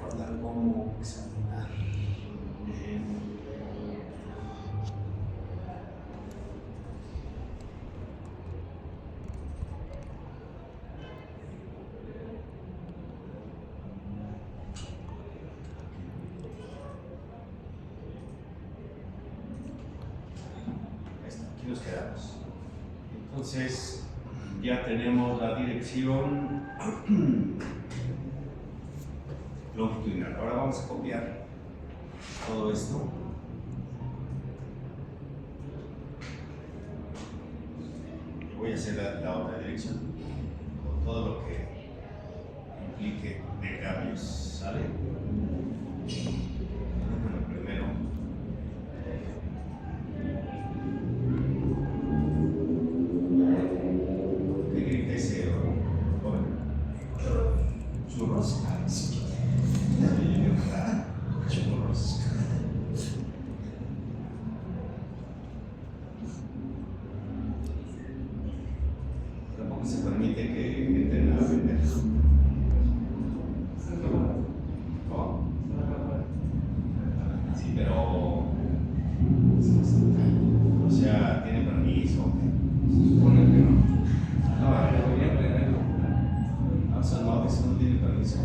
recordar cómo examinar. Aquí nos quedamos. Entonces, ya tenemos la dirección longitudinal. Ahora vamos a copiar todo esto. Voy a hacer la otra dirección con todo lo que implique de cambios. ¿Sale? Bueno, primero. ¿Qué grita ese joven? Churros. Churros. Tampoco se permite que entren a vender. ¿Cómo? Sí, pero. O sea, tiene permiso. Se supone que no. No, eso no tiene permiso.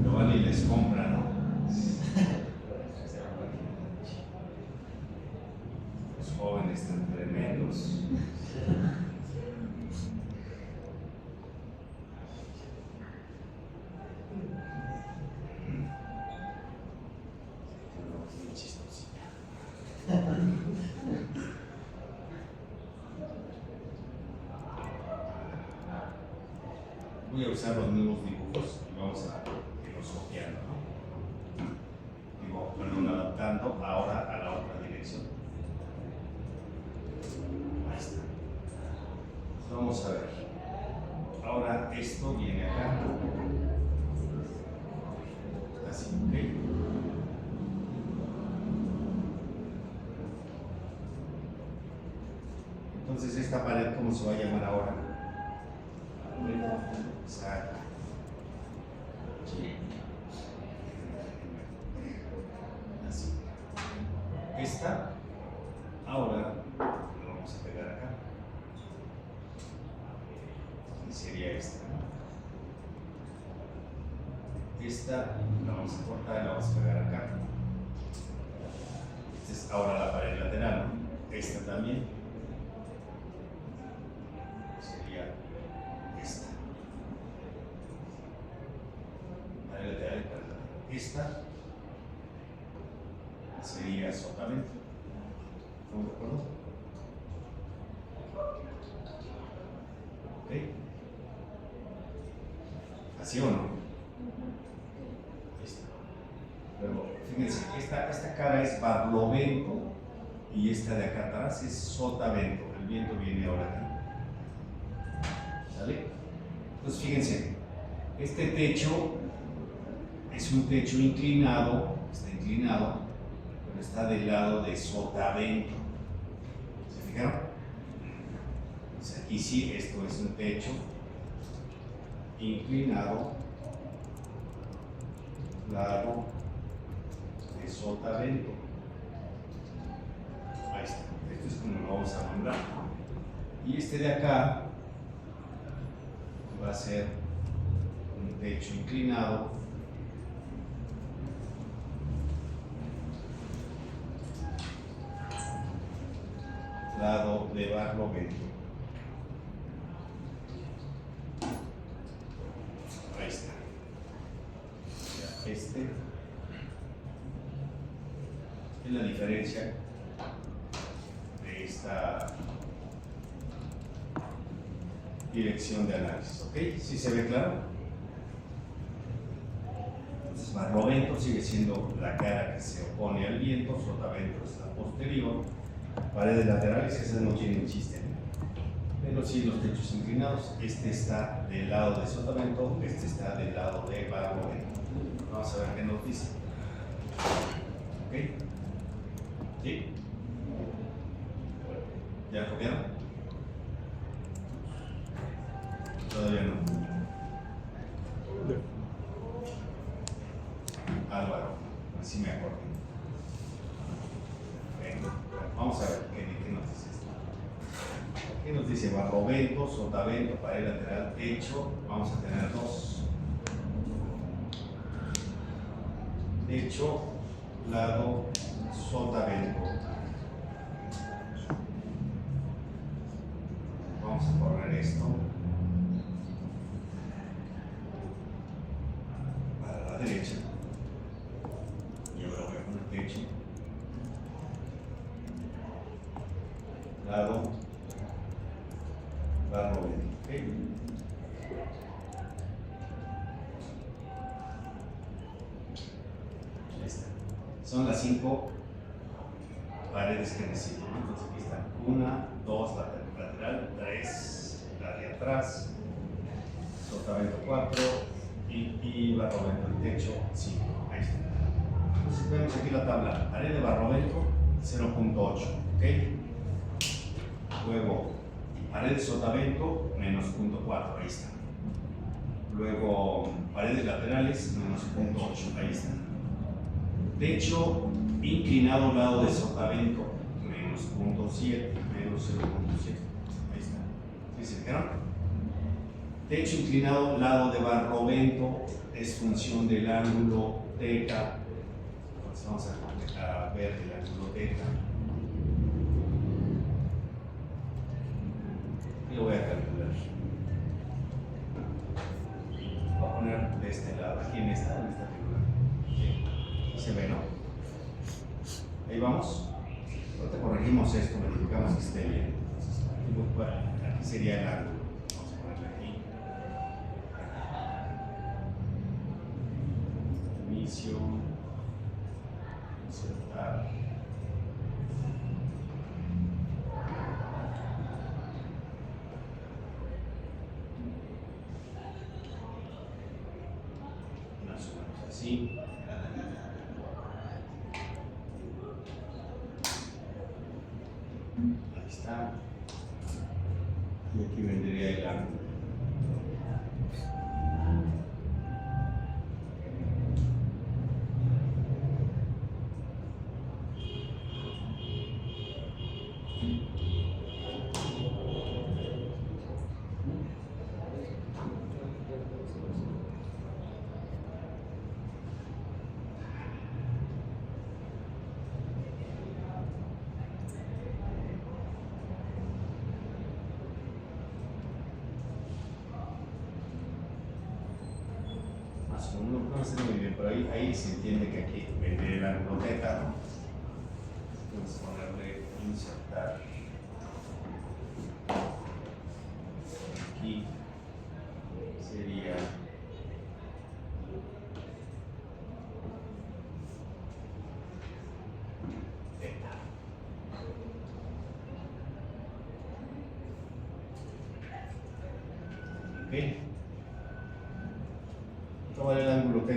Pero van y les compra, ¿no? Los jóvenes están tremendos. Voy a usar los mismos dibujos y vamos a irlos copiando, ¿no? Digo, perdón, adaptando ahora a la otra dirección. Ahí está. Vamos a ver. Ahora esto viene acá. Así, ¿ok? Entonces, esta pared, ¿cómo se va a llamar ahora? Exacto. Así. Esta, ahora lo vamos a pegar acá. Y sería esta. Esta la vamos a cortar y la vamos a pegar acá. Esta es ahora la pared lateral, ¿no? Esta también. Sería esta. Pared lateral y pared lateral. Esta sería sotavento. ¿Estamos de acuerdo? ¿Ok? ¿Así o no? Pero fíjense, esta cara es barlovento y esta de acá atrás es sotavento. El viento viene ahora aquí. ¿Sale? Entonces fíjense, este techo es un techo inclinado, está inclinado, pero está del lado de sotavento. ¿Se fijaron? Entonces aquí sí, esto es un techo inclinado, lado de sotavento. Ahí está. Esto es como lo vamos a nombrar. Y este de acá va a ser un techo inclinado, lado de barlovento. Ahí está. Este es la diferencia de esta dirección de análisis. ¿Ok? ¿Sí se ve claro? Entonces, barlovento sigue siendo la cara que se opone al viento, sotavento es la posterior, paredes laterales, esas no tienen chiste, ¿no? Pero sí los techos inclinados. Este está del lado de sotavento, este está del lado de barlovento. Vamos a ver qué nos dice. ¿Ok? ¿Sí? ¿Ya copiaron? Todavía no. barlovento, sotavento, pared lateral, techo. Vamos a tener dos. Techo, lado, sotavento. Vamos a poner esto para la derecha. Y ahora voy a poner techo, lado, barlovento. ¿Okay? Ahí está. Son las 5 paredes que necesito, ¿no? Entonces aquí están 1, 2, lateral, 3, la de atrás, sotavento 4 y barlovento el techo 5. Ahí está. Entonces vemos aquí la tabla, pared de barlovento 0.8, ¿ok? Luego pared de sotavento menos 0.4, ahí está. Luego paredes laterales menos 0.8, ahí está. Techo inclinado lado de sotavento menos 0.7, menos 0.7, ahí está. ¿Sí se fijaron? Techo inclinado lado de barlovento es función del ángulo θ. Entonces vamos a ver el ángulo θ. Y lo voy a calcular. Voy a poner de este lado, aquí en esta figura. ¿Sí? ¿Se ve, no? Ahí vamos. Ahorita corregimos esto, verificamos que esté bien. Entonces, aquí sería el ángulo. Vamos a ponerle aquí. Inicio. Insertar. Más o menos así. Ahí está. Y aquí vendría el ángulo. No sé muy bien, pero ahí se entiende que aquí vendría el ángulo θ, ¿no? Vamos a ponerle insertar. Aquí sería θ. Ok. ¿Cuál es el ángulo θ?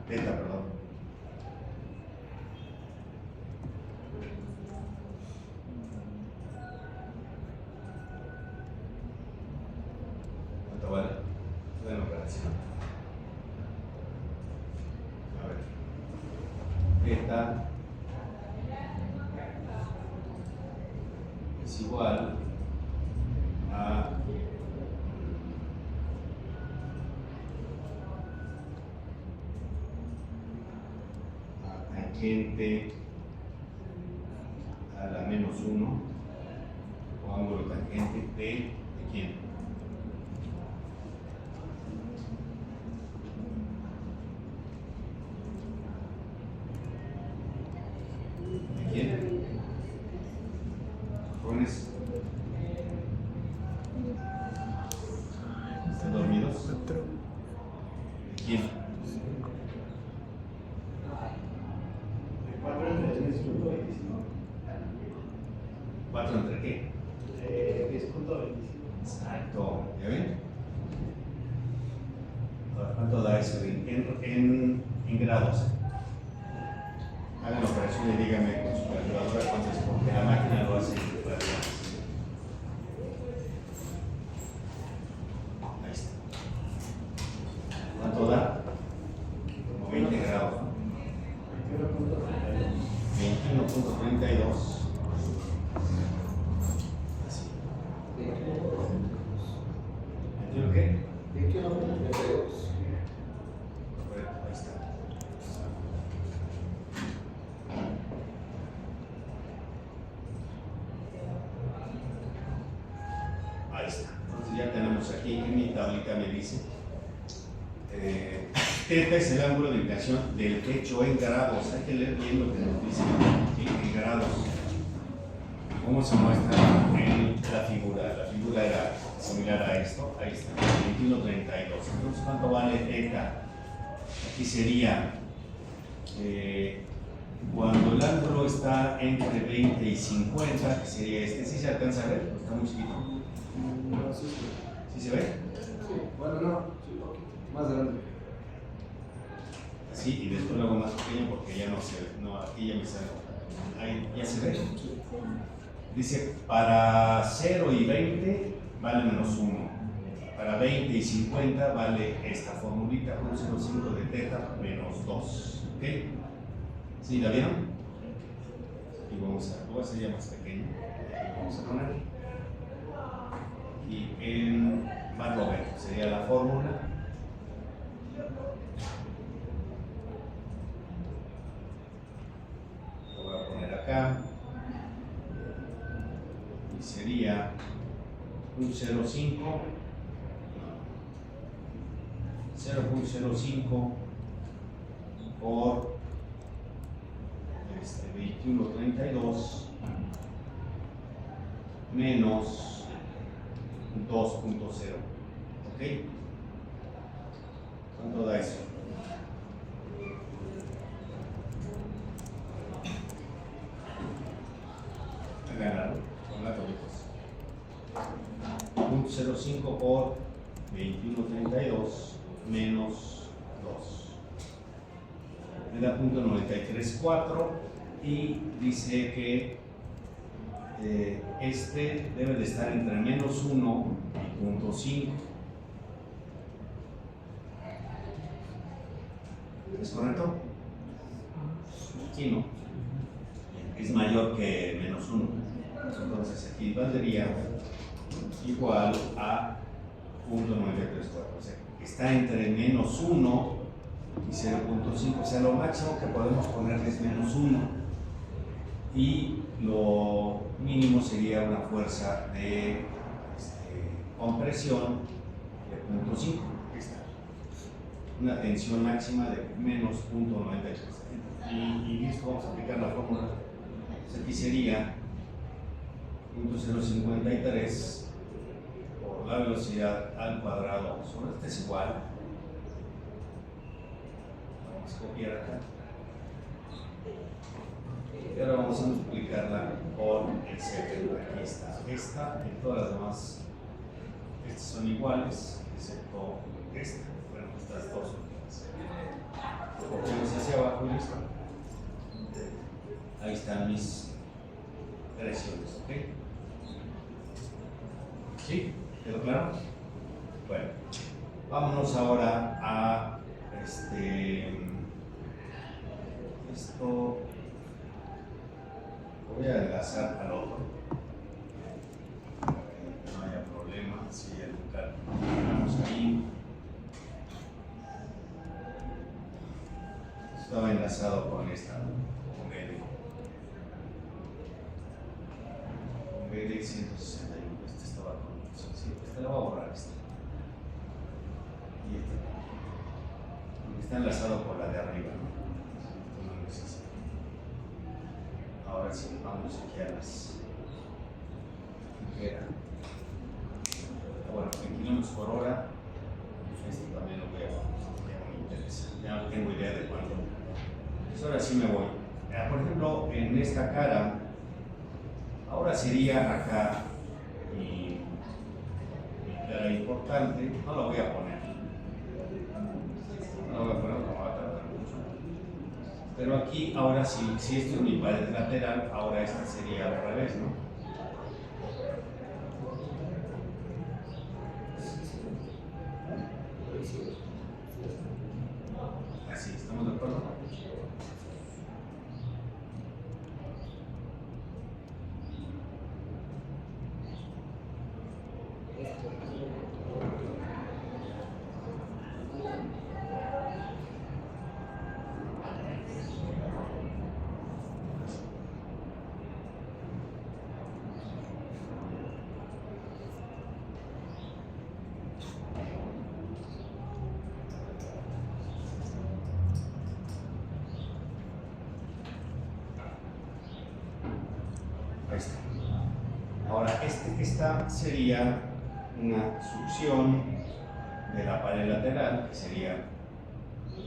Perdón. ¿Cuánto vale? Buena operación. A ver. θ es igual a tangente a la menos 1 o ángulo tangente de quién? ¿De quién? ¿Jóvenes? ¿Están dormidos? ¿De quién? 4 entre qué? 10.25. Exacto, ¿ya ven? Ahora, ¿cuánto da eso en grados? Hagan la operación y díganme con su calculadora cuánto es, porque la máquina lo hace. Ahí está. ¿Cuánto da? Como 20 grados, ¿no? 21.32. Así. qué? 21, 32. Correcto, ahí está. Ahí está. Entonces ya tenemos aquí en mi tablita me dice θ es el ángulo de inclinación del techo en grados. Hay que leer bien lo que nos dice, ¿sí? En grados. ¿Cómo se muestra en la figura? La figura era similar a esto. Ahí está, 21:32. Entonces, ¿cuánto vale θ? Aquí sería cuando el ángulo está entre 20 y 50, que sería este. ¿Sí se alcanza a ver? Está muy chiquito. No, sí, sí. ¿Sí se ve? Sí, bueno, no, sí, un poquito. Más grande. Así, y después lo hago más pequeño porque ya no se ve. No, aquí ya me sale. Ahí ya se ve. Dice, para 0 y 20 vale menos 1. Para 20 y 50 vale esta formulita, 1,05 de θ menos 2. ¿Ok? ¿Sí la vieron? Y vamos a, lo voy a hacer ya más pequeño. Vamos a poner. Y en más lo ven, sería la fórmula. Lo voy a poner acá. Y sería un 0,5 por 21:32 menos 2.0. ¿Ok? ¿Cuánto da eso? Ganaron con la tópicos. 0,5 por 21:32 menos 2. Me da .934 y dice que este debe de estar entre menos 1 y 0.5. ¿Es correcto? Sí, ¿no? Es mayor que menos 1. Entonces aquí valdría igual a 0.934. O sea, está entre menos 1 y 0.5. O sea, lo máximo que podemos poner es menos 1. Y lo mínimo sería una fuerza de compresión de 0.5. Aquí está. Una tensión máxima de menos 0.93. Y listo, vamos a aplicar la fórmula. Entonces aquí sería 0.053 por la velocidad al cuadrado sobre este es igual. Vamos a copiar acá. Y ahora vamos a multiplicarla por el centro. Aquí está esta y todas las demás. Estas son iguales, excepto esta. Bueno, estas dos últimas. Lo copiamos hacia abajo y listo. Ahí están mis presiones, ¿ok? ¿Sí? ¿Quedó claro? Bueno, vámonos ahora a esto. Voy a enlazar al otro. No haya problema si el cálculo ahí. Estaba enlazado con esta, con BD. Con BD 161. Este estaba con. Sí, este lo voy a borrar. Y este. Está enlazado por la de arriba, ¿no? No necesito. Ahora sí, vamos aquí a las. ¿Qué era? Bueno, en kilómetros por hora. Esto también lo veo. Ya no me interesa. Ya no tengo idea de cuánto. Pues ahora sí me voy. Por ejemplo, en esta cara, ahora sería acá mi cara importante. No lo voy a poner. No lo voy a poner, no va a tardar mucho. Pero aquí, ahora sí, si esto es mi pared lateral, ahora esta sería al revés, ¿no? Así, ¿estamos de acuerdo? esta sería una succión de la pared lateral, que sería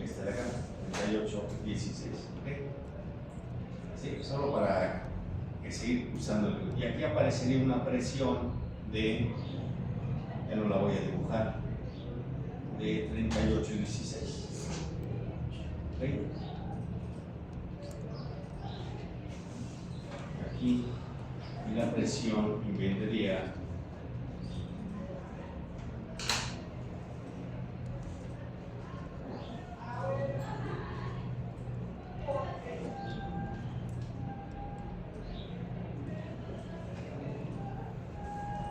esta de acá, 38, 16. ¿Ok? Sí, solo para que seguir usando. Y aquí aparecería una presión de, ya no la voy a dibujar, de 38 y 16. ¿Ok? Aquí, y la presión vendría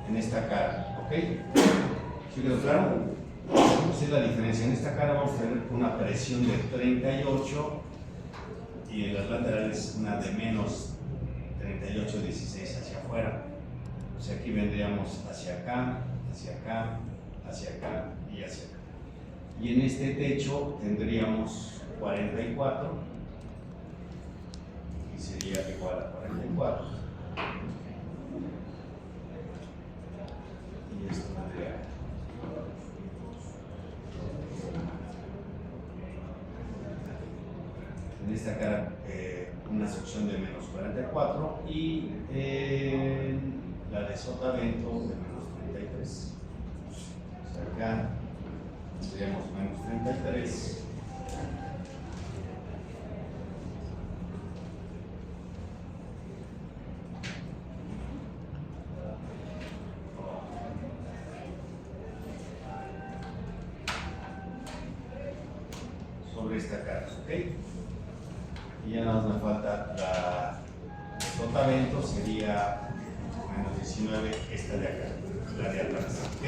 en esta cara, ¿ok? ¿Sí quedó claro? Esa es la diferencia. En esta cara vamos a tener una presión de 38 y en las laterales una de menos 38, 16 hacia afuera. O sea, aquí vendríamos hacia acá, hacia acá, hacia acá y hacia acá. Y en este techo tendríamos 44 y sería igual a 44. Y esto vendría en esta cara una sección de menos 44 y la de sotavento de menos 33. O sea, acá tendríamos menos 33. Sobre esta cara, ¿ok? Y ya nada más me falta la sotavento, sería menos 19, esta de acá, la de atrás, ¿ok?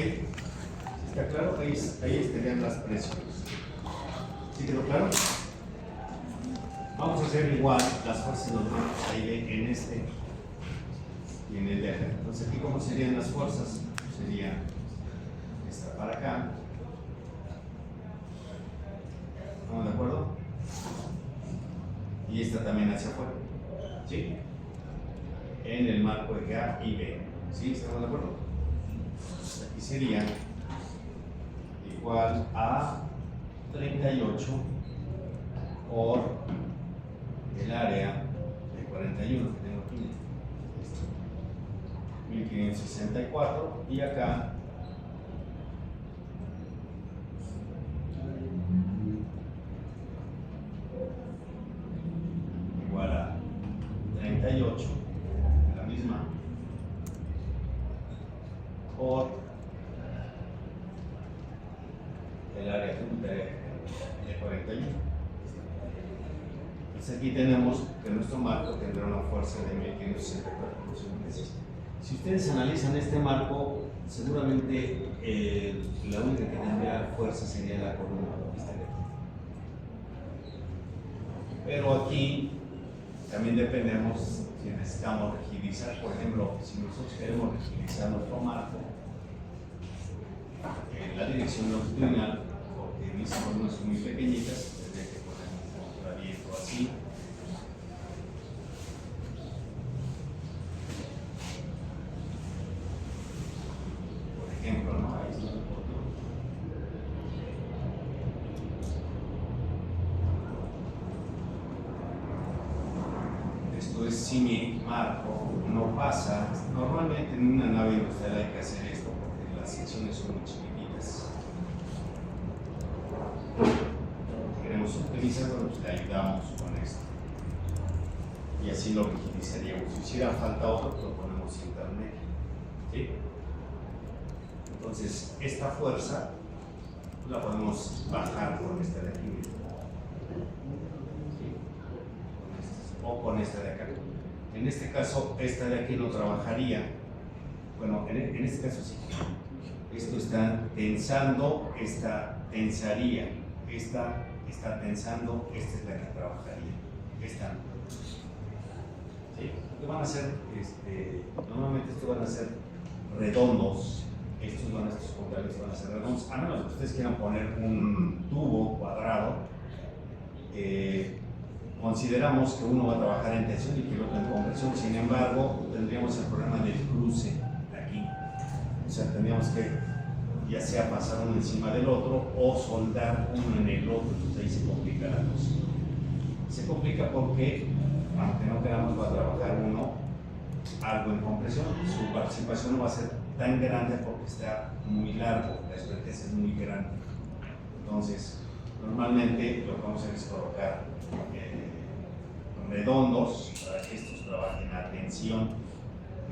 ¿Está claro? Ahí estarían las presiones. ¿Sí quedó claro? Vamos a hacer igual las fuerzas de los vientos aire en este y en el de acá. Entonces, aquí, ¿cómo serían las fuerzas? Sería esta para acá. ¿Estamos de acuerdo? Y esta también hacia afuera. ¿Sí? En el marco de A y B. ¿Sí? ¿Estamos de acuerdo? Aquí sería igual a 38 por el área de 41 que tengo aquí. 1564 y acá igual a 38, la misma, por el área tributaria de 41. Pues aquí tenemos que nuestro marco tendrá una fuerza de 1564 por segundo. Si ustedes analizan este marco, seguramente la única que tendría fuerza sería la columna. Pero aquí también dependemos si necesitamos rigidizar. Por ejemplo, si nosotros queremos rigidizar nuestro marco en la dirección longitudinal, porque mis columnas son muy pequeñitas, tendría que poner un contraviento así. Por ejemplo, ¿no? Ahí está el punto. Esto es si mi marco no pasa. Normalmente en una nave industrial hay que hacer esto porque las secciones son muy chiquititas. Si queremos optimizarlo, pues le ayudamos con esto. Y así lo rigidizaremos. Si hiciera falta otro, pues lo ponemos intermedio. ¿Sí? Entonces, esta fuerza la podemos bajar con esta de aquí mismo. ¿Sí? O con esta de acá. En este caso, esta de aquí no trabajaría. Bueno, en este caso sí. Esto está tensando, esta tensaría. Esta está tensando, esta es la que trabajaría. Esta no. ¿Sí? ¿Qué van a ser? Normalmente estos van a ser redondos. Estos conductores van a ser redondos. A menos que ustedes quieran poner un tubo cuadrado. Consideramos que uno va a trabajar en tensión y que el otro en conversión. Sin embargo, tendríamos el problema del cruce aquí. O sea, teníamos que ya sea pasar uno encima del otro o soldar uno en el otro, entonces ahí se complica la cosa. Se complica porque, aunque no queramos, va a trabajar uno algo en compresión, su participación no va a ser tan grande porque está muy largo, la expertise es muy grande. Entonces, normalmente lo que vamos a hacer es colocar redondos para que estos trabajen a tensión.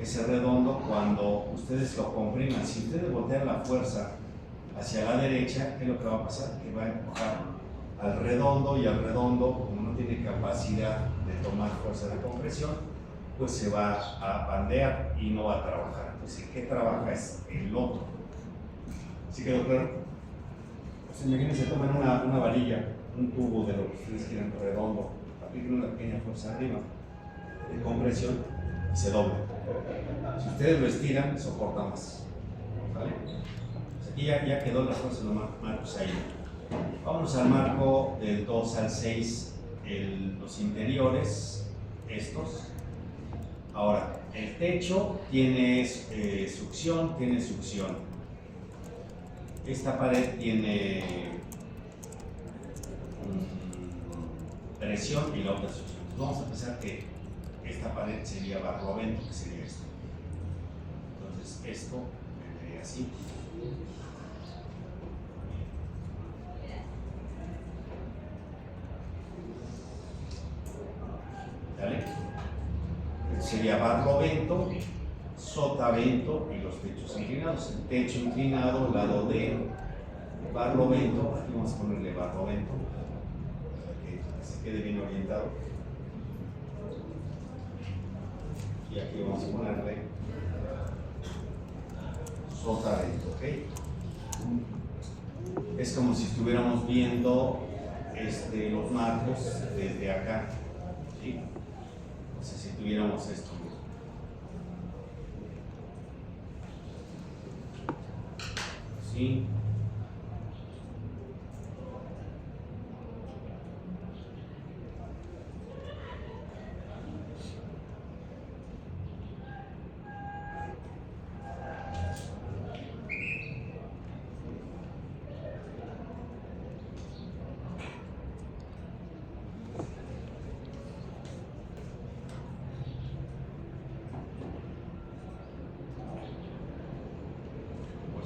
Ese redondo, cuando ustedes lo compriman, si ustedes voltean la fuerza hacia la derecha, ¿qué es lo que va a pasar? Que va a empujar al redondo, y al redondo, como no tiene capacidad de tomar fuerza de compresión, pues se va a bandear y no va a trabajar. Entonces, ¿qué trabaja? Es el otro. ¿Sí quedó claro? Pues imagínense, toman una varilla, un tubo de lo que ustedes quieran redondo, apliquen una pequeña fuerza arriba de compresión y se dobla. Si ustedes lo estiran, soporta más. ¿Vale? Pues aquí ya quedó la fuerza de los marcos ahí. Vámonos al marco del 2 al 6, los interiores, estos. Ahora, el techo tiene succión, tiene succión. Esta pared tiene presión y la otra succión. Entonces vamos a pensar que esta pared sería barlovento, que sería esto. Entonces esto vendría así. ¿Vale? Sería barlovento, sotavento y los techos inclinados. El techo inclinado, lado de barlovento, aquí vamos a ponerle barlovento para que se quede bien orientado. Y aquí vamos a ponerle sotavento, ¿ok? Es como si estuviéramos viendo los marcos desde acá, ¿sí? O sea, si tuviéramos esto. ¿Sí?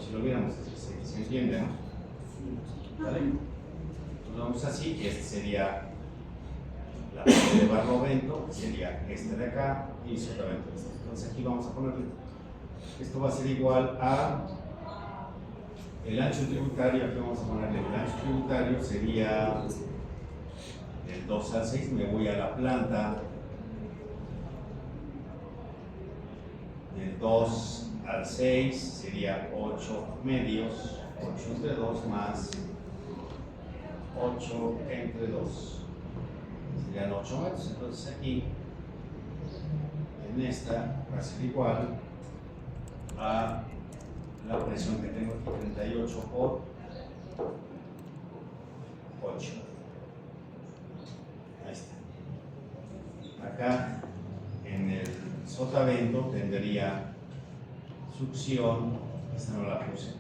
Si lo viéramos, se entiende, ¿no? ¿Vale? Entonces vamos así, y este sería la parte de barlovento, que sería este de acá, y sotavento este. Entonces aquí vamos a ponerle, esto va a ser igual a el ancho tributario, aquí vamos a ponerle el ancho tributario, sería del 2 al 6, me voy a la planta, del 2 al 6 sería 8 medios, 8 entre 2 más 8 entre 2, serían 8 metros. Entonces aquí, en esta, va a ser igual a la presión que tengo aquí, 38 por 8. Ahí está. Acá, en el sotavento, tendría succión, esta no la puse,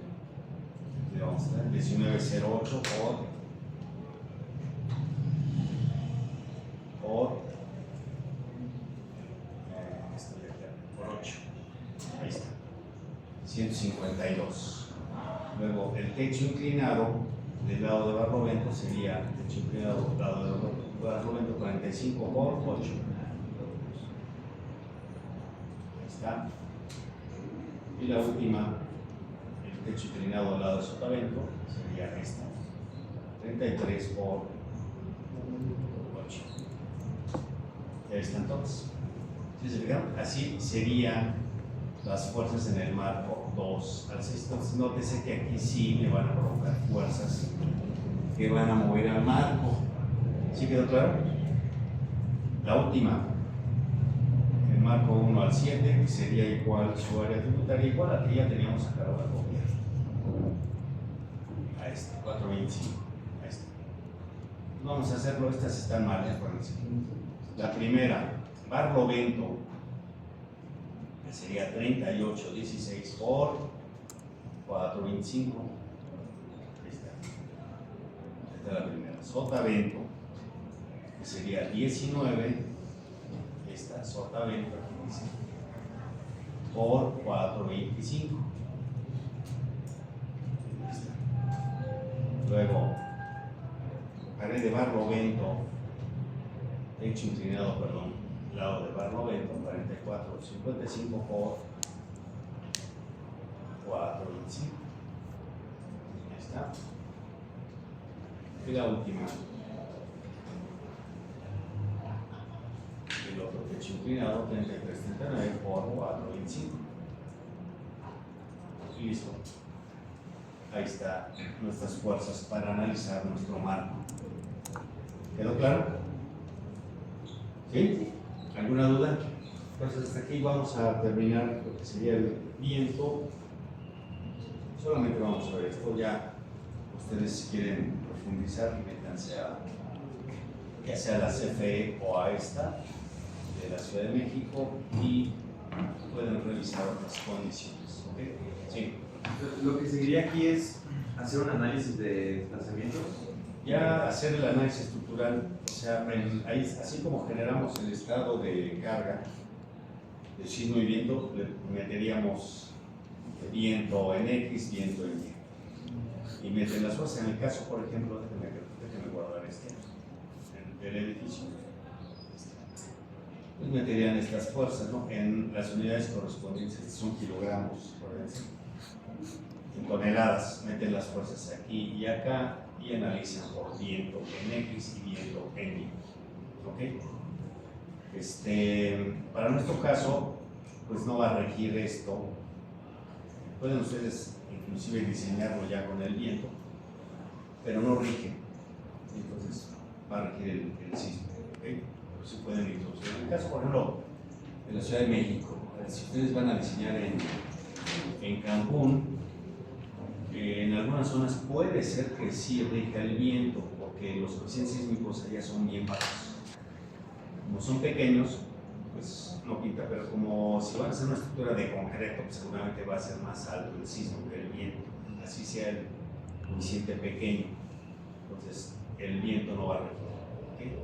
le vamos a dar 1908 por 8, ahí está, 152. Luego el techo inclinado del lado de barlovento sería el techo inclinado del lado de barlovento 45 por 8, ahí está. Y la última, el techo inclinado al lado del sotavento, sería esta, 33 por 8. Ya están todos. ¿Sí se fijaron? Así serían las fuerzas en el marco 2 al 6. Entonces, nótese que aquí sí me van a provocar fuerzas que van a mover al marco. ¿Sí quedó claro? La última, el marco 1 al 7, que sería igual su área tributaria, igual a que ya teníamos acá la copia. A este, 425. A este. Vamos a hacerlo, estas están mal, acuérdense. La primera, barlovento, que sería 38,16 por 4.25. Ahí está. Esta es la primera. Sotavento, que sería 19. Esta, sotavento, aquí dice, por 4.25. Luego, pared de barlovento, techo inclinado, perdón, lado de barlovento, 44.55 por 4.25. Ahí está. Y la última, el otro techo inclinado, 33.39 por 4.25. Y listo. Ahí está nuestras fuerzas para analizar nuestro marco. ¿Quedó claro? ¿Sí? ¿Alguna duda? Entonces hasta aquí vamos a terminar lo que sería el viento. Solamente vamos a ver esto. Ya ustedes si quieren profundizar, métanse a ya sea la CFE o a esta de la Ciudad de México y pueden revisar otras condiciones. ¿Ok? Sí. Lo que seguiría aquí es hacer un análisis de desplazamientos. Ya hacer el análisis estructural, o sea, ahí, así como generamos el estado de carga de sismo y viento, le meteríamos viento en X, viento en Y. Y meten las fuerzas. En el caso, por ejemplo, déjenme guardar el edificio. Pues meterían estas fuerzas, ¿no? En las unidades correspondientes, son kilogramos, por decir. En toneladas, meten las fuerzas aquí y acá y analizan por viento en X y viento en Y. ¿Ok? Para nuestro caso, pues no va a regir esto. Pueden ustedes inclusive diseñarlo ya con el viento, pero no rige. Entonces va a regir el sismo. ¿Ok? Pero sí pueden introducir. En el caso, por ejemplo, de la Ciudad de México, si ustedes van a diseñar en Cancún, en algunas zonas puede ser que sí rija el viento, porque los coeficientes sísmicos allá son bien bajos. Como son pequeños, pues no pinta, pero como si van a hacer una estructura de concreto, pues seguramente va a ser más alto el sismo que el viento, así sea el coeficiente pequeño. Entonces el viento no va a regir. ¿Okay?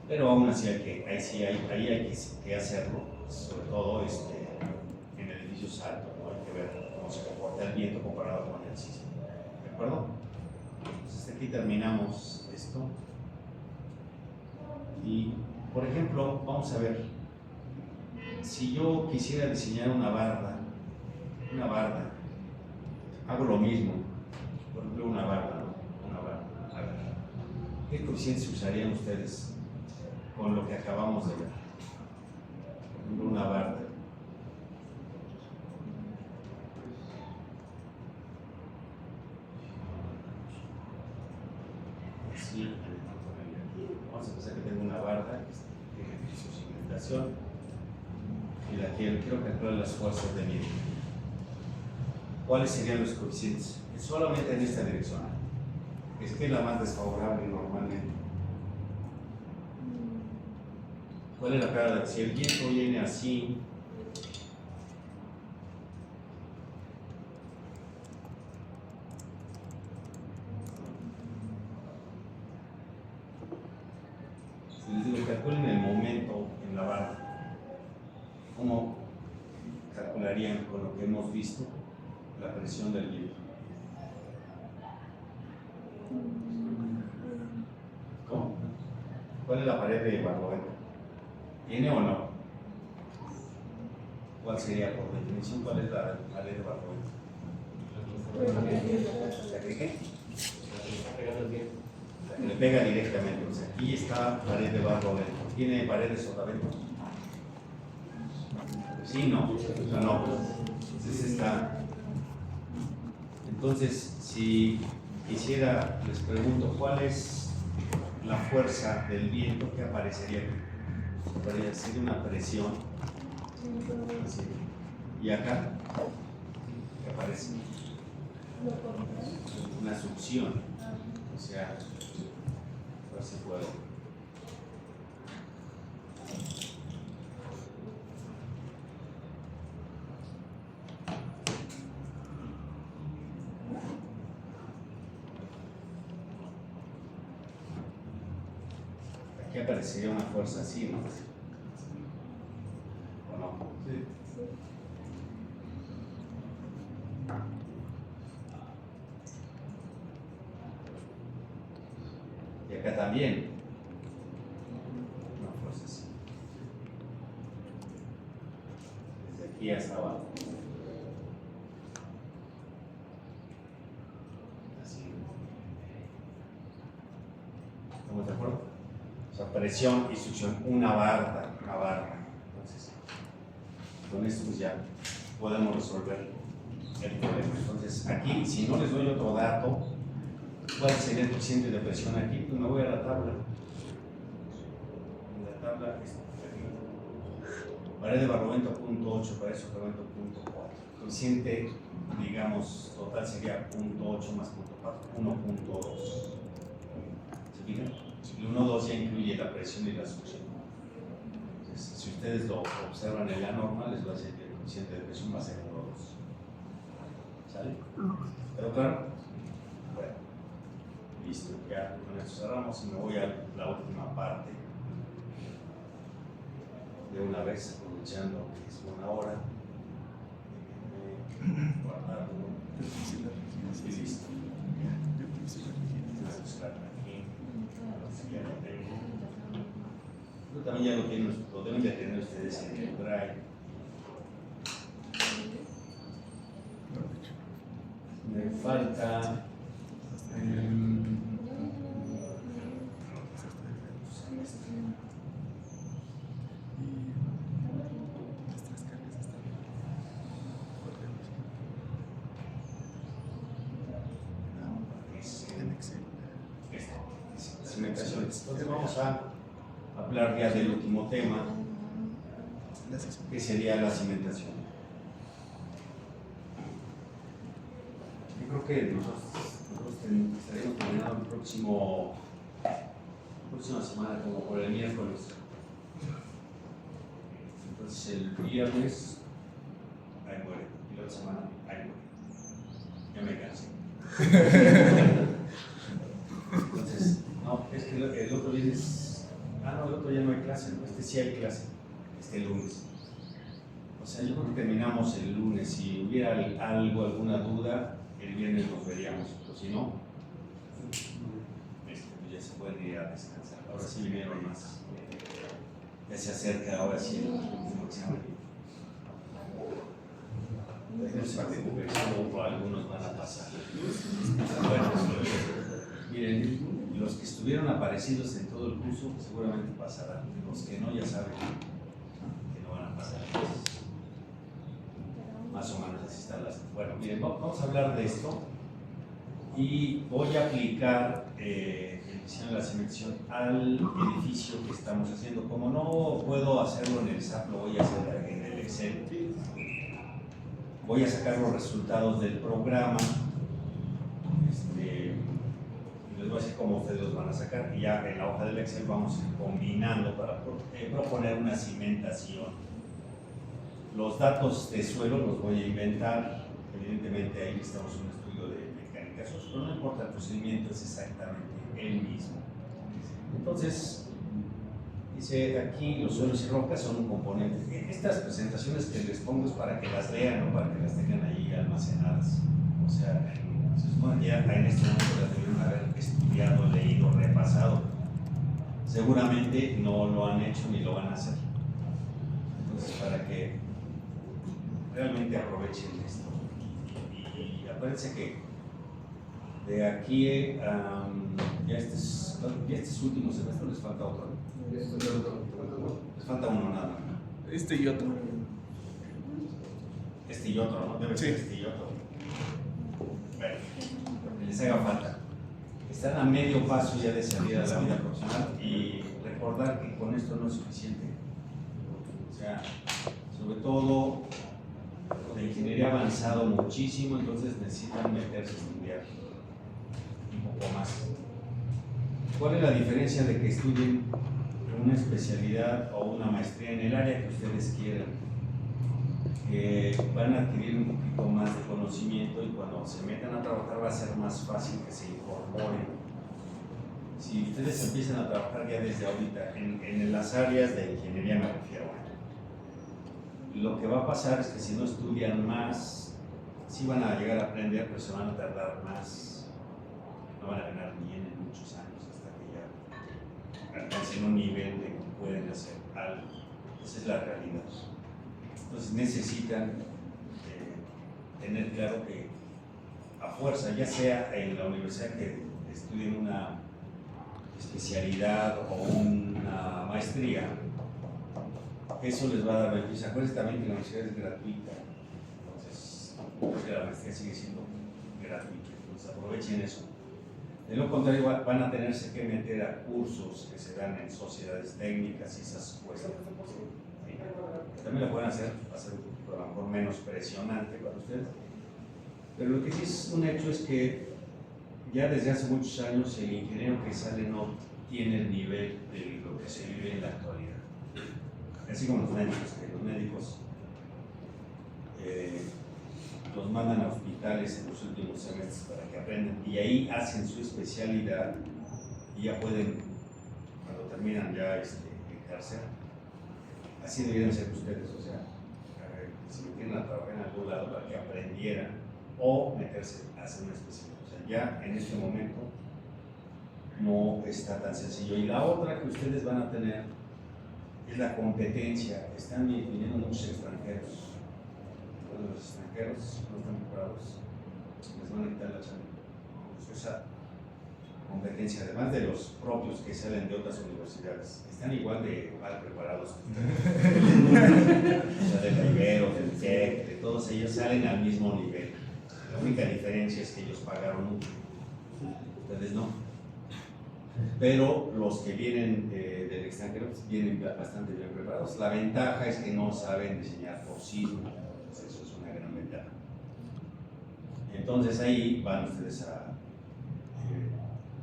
Pero aún así ahí hay que hacerlo, sobre todo en edificios altos, ¿no? Hay que ver cómo se comporta el viento comparado con el sismo. ¿De acuerdo? Entonces aquí terminamos esto. Y, por ejemplo, vamos a ver, si yo quisiera diseñar una barda, hago lo mismo, por ejemplo una barda, ¿no? Una barda. A ver, ¿qué coeficientes usarían ustedes con lo que acabamos de ver? Por ejemplo, una barda. Así, vamos a pensar que tengo una barda que tiene su cimentación y la quiero calcular las fuerzas de viento. ¿Cuáles serían los coeficientes? Solamente en esta dirección. Es que es la más desfavorable normalmente. ¿Cuál es la cara? Si el viento viene así, si les digo calculen el momento en la barra, ¿cómo calcularían con lo que hemos visto la presión del viento? ¿Cómo? ¿Cuál es la pared de barlovento? ¿Tiene o no? ¿Cuál sería por definición? ¿Cuál es la pared de barlovento? ¿La que qué? La que le pega directamente. O sea, aquí está pared de barlovento. ¿Tiene pared de sotavento? Sí, no. O no. Entonces está. Entonces, si quisiera, les pregunto, ¿cuál es la fuerza del viento que aparecería aquí? Podría ser una presión. Así. Y acá, ¿qué aparece? Una succión. O sea, a ver si puedo. Aquí aparecería una fuerza así, ¿no? ¿O no? Sí. Y acá también. Una fuerza así. Desde aquí hasta abajo. Así. ¿Estamos de acuerdo? O sea, presión y succión, una barra. Entonces, con esto pues ya podemos resolver el problema. Entonces, aquí, si no les doy otro dato, ¿cuál sería el coeficiente de presión aquí? Pues me voy a la tabla. En la tabla está aquí. Pared de barlovento 0.8, pared de sotavento 0.4. Coeficiente, digamos, total sería 0.8 más 0.4, 1.2. ¿Se fijan? El 1.2 ya incluye la presión y la succión. Entonces, si ustedes lo observan en la norma, les va a decir que el coeficiente de presión va a ser 1.2. ¿Sale? ¿Pero claro? Bueno, listo, ya con esto cerramos y me voy a la última parte. De una vez, aprovechando que es 1 hora. Guardarlo. Y listo. Voy a buscar aquí. Ya lo tengo. Pero también ya lo deben de tener ustedes en el drive. Me falta cimentaciones. Entonces vamos a hablar ya del último tema, que sería la cimentación. Yo creo que nosotros estaremos terminando la próxima semana, como por el miércoles. Entonces el viernes, ahí muere. Y la otra semana, ahí muere. Ya me cansé. Entonces, no, es que el otro viernes, el otro ya no hay clase, ¿no? Este sí hay clase, el lunes. O sea, yo creo que terminamos el lunes. Si hubiera alguna duda, el viernes nos veríamos, pero si no, pues ya se pueden ir a descansar. Ahora sí vinieron más. Ya se acerca, ahora sí, el último examen. No se preocupen, solo algunos van a pasar. Bueno, miren, los que estuvieron aparecidos en todo el curso seguramente pasarán. Los que no, ya saben que no van a pasar. Más o menos así están las. Bueno, miren, vamos a hablar de esto y voy a aplicar el diseño de la cimentación al edificio que estamos haciendo. Como no puedo hacerlo en el SAP, lo voy a hacer en el Excel. Voy a sacar los resultados del programa. Les voy a decir cómo ustedes los van a sacar, y ya en la hoja del Excel vamos a ir combinando para proponer una cimentación. Los datos de suelo los voy a inventar, evidentemente ahí necesitamos un estudio de mecánica, pero no importa, el procedimiento es exactamente el mismo. Entonces, dice aquí los suelos y rocas son un componente. Estas presentaciones que les pongo es para que las lean, no para que las tengan ahí almacenadas. O sea, se supone que ya en este momento las debieron haber estudiado, leído, repasado. Seguramente no lo han hecho ni lo van a hacer. Entonces, para que realmente aprovechen esto. Y acuérdense que de aquí ya este es último semestre, les falta otro. Les falta uno nada más. Este y otro. Este y otro, ¿no? Debe ser este y otro. Bueno, que les haga falta. Están a medio paso ya de salida a la vida profesional, y recordar que con esto no es suficiente. O sea, sobre todo la ingeniería ha avanzado muchísimo, entonces necesitan meterse a estudiar un poco más. ¿Cuál es la diferencia de que estudien una especialidad o una maestría en el área que ustedes quieran? Que van a adquirir un poquito más de conocimiento, y cuando se metan a trabajar va a ser más fácil que se incorporen. Si ustedes empiezan a trabajar ya desde ahorita en las áreas de ingeniería, me refiero. Lo que va a pasar es que si no estudian más, sí van a llegar a aprender, pero se van a tardar más, no van a ganar bien en muchos años hasta que ya alcancen un nivel de que pueden hacer algo. Esa es la realidad. Entonces necesitan tener claro que a fuerza, ya sea en la universidad que estudien una especialidad o una maestría, eso les va a dar beneficio. Acuérdense también que la universidad es gratuita, entonces la maestría sigue siendo gratuita, entonces aprovechen eso. De lo contrario, van a tenerse que meter a cursos que se dan en sociedades técnicas y esas cuestan. ¿Sí? También lo pueden hacer, va a ser a lo mejor menos presionante para ustedes. Pero lo que sí es un hecho es que ya desde hace muchos años el ingeniero que sale no tiene el nivel de lo que se vive en la actualidad. Así como los médicos, que los médicos los mandan a hospitales en los últimos semestres para que aprendan y ahí hacen su especialidad y ya pueden, cuando terminan ya ejercer. Así deberían ser ustedes, o sea, si metieron a trabajar en algún lado para que aprendieran o meterse a hacer una especialidad. O sea, ya en este momento no está tan sencillo. Y la otra que ustedes van a tener es la competencia. Están viniendo muchos extranjeros. Los extranjeros no están preparados, les van a quitar la chamba. Pues esa competencia, además de los propios que salen de otras universidades, están igual de mal preparados. O sea, de Riveros, del TEC, de todos ellos salen al mismo nivel. La única diferencia es que ellos pagaron mucho, ustedes no. Pero los que vienen del extranjero pues, vienen bastante bien preparados. La ventaja es que no saben diseñar por sí mismos. Eso es una gran ventaja. Entonces ahí van ustedes a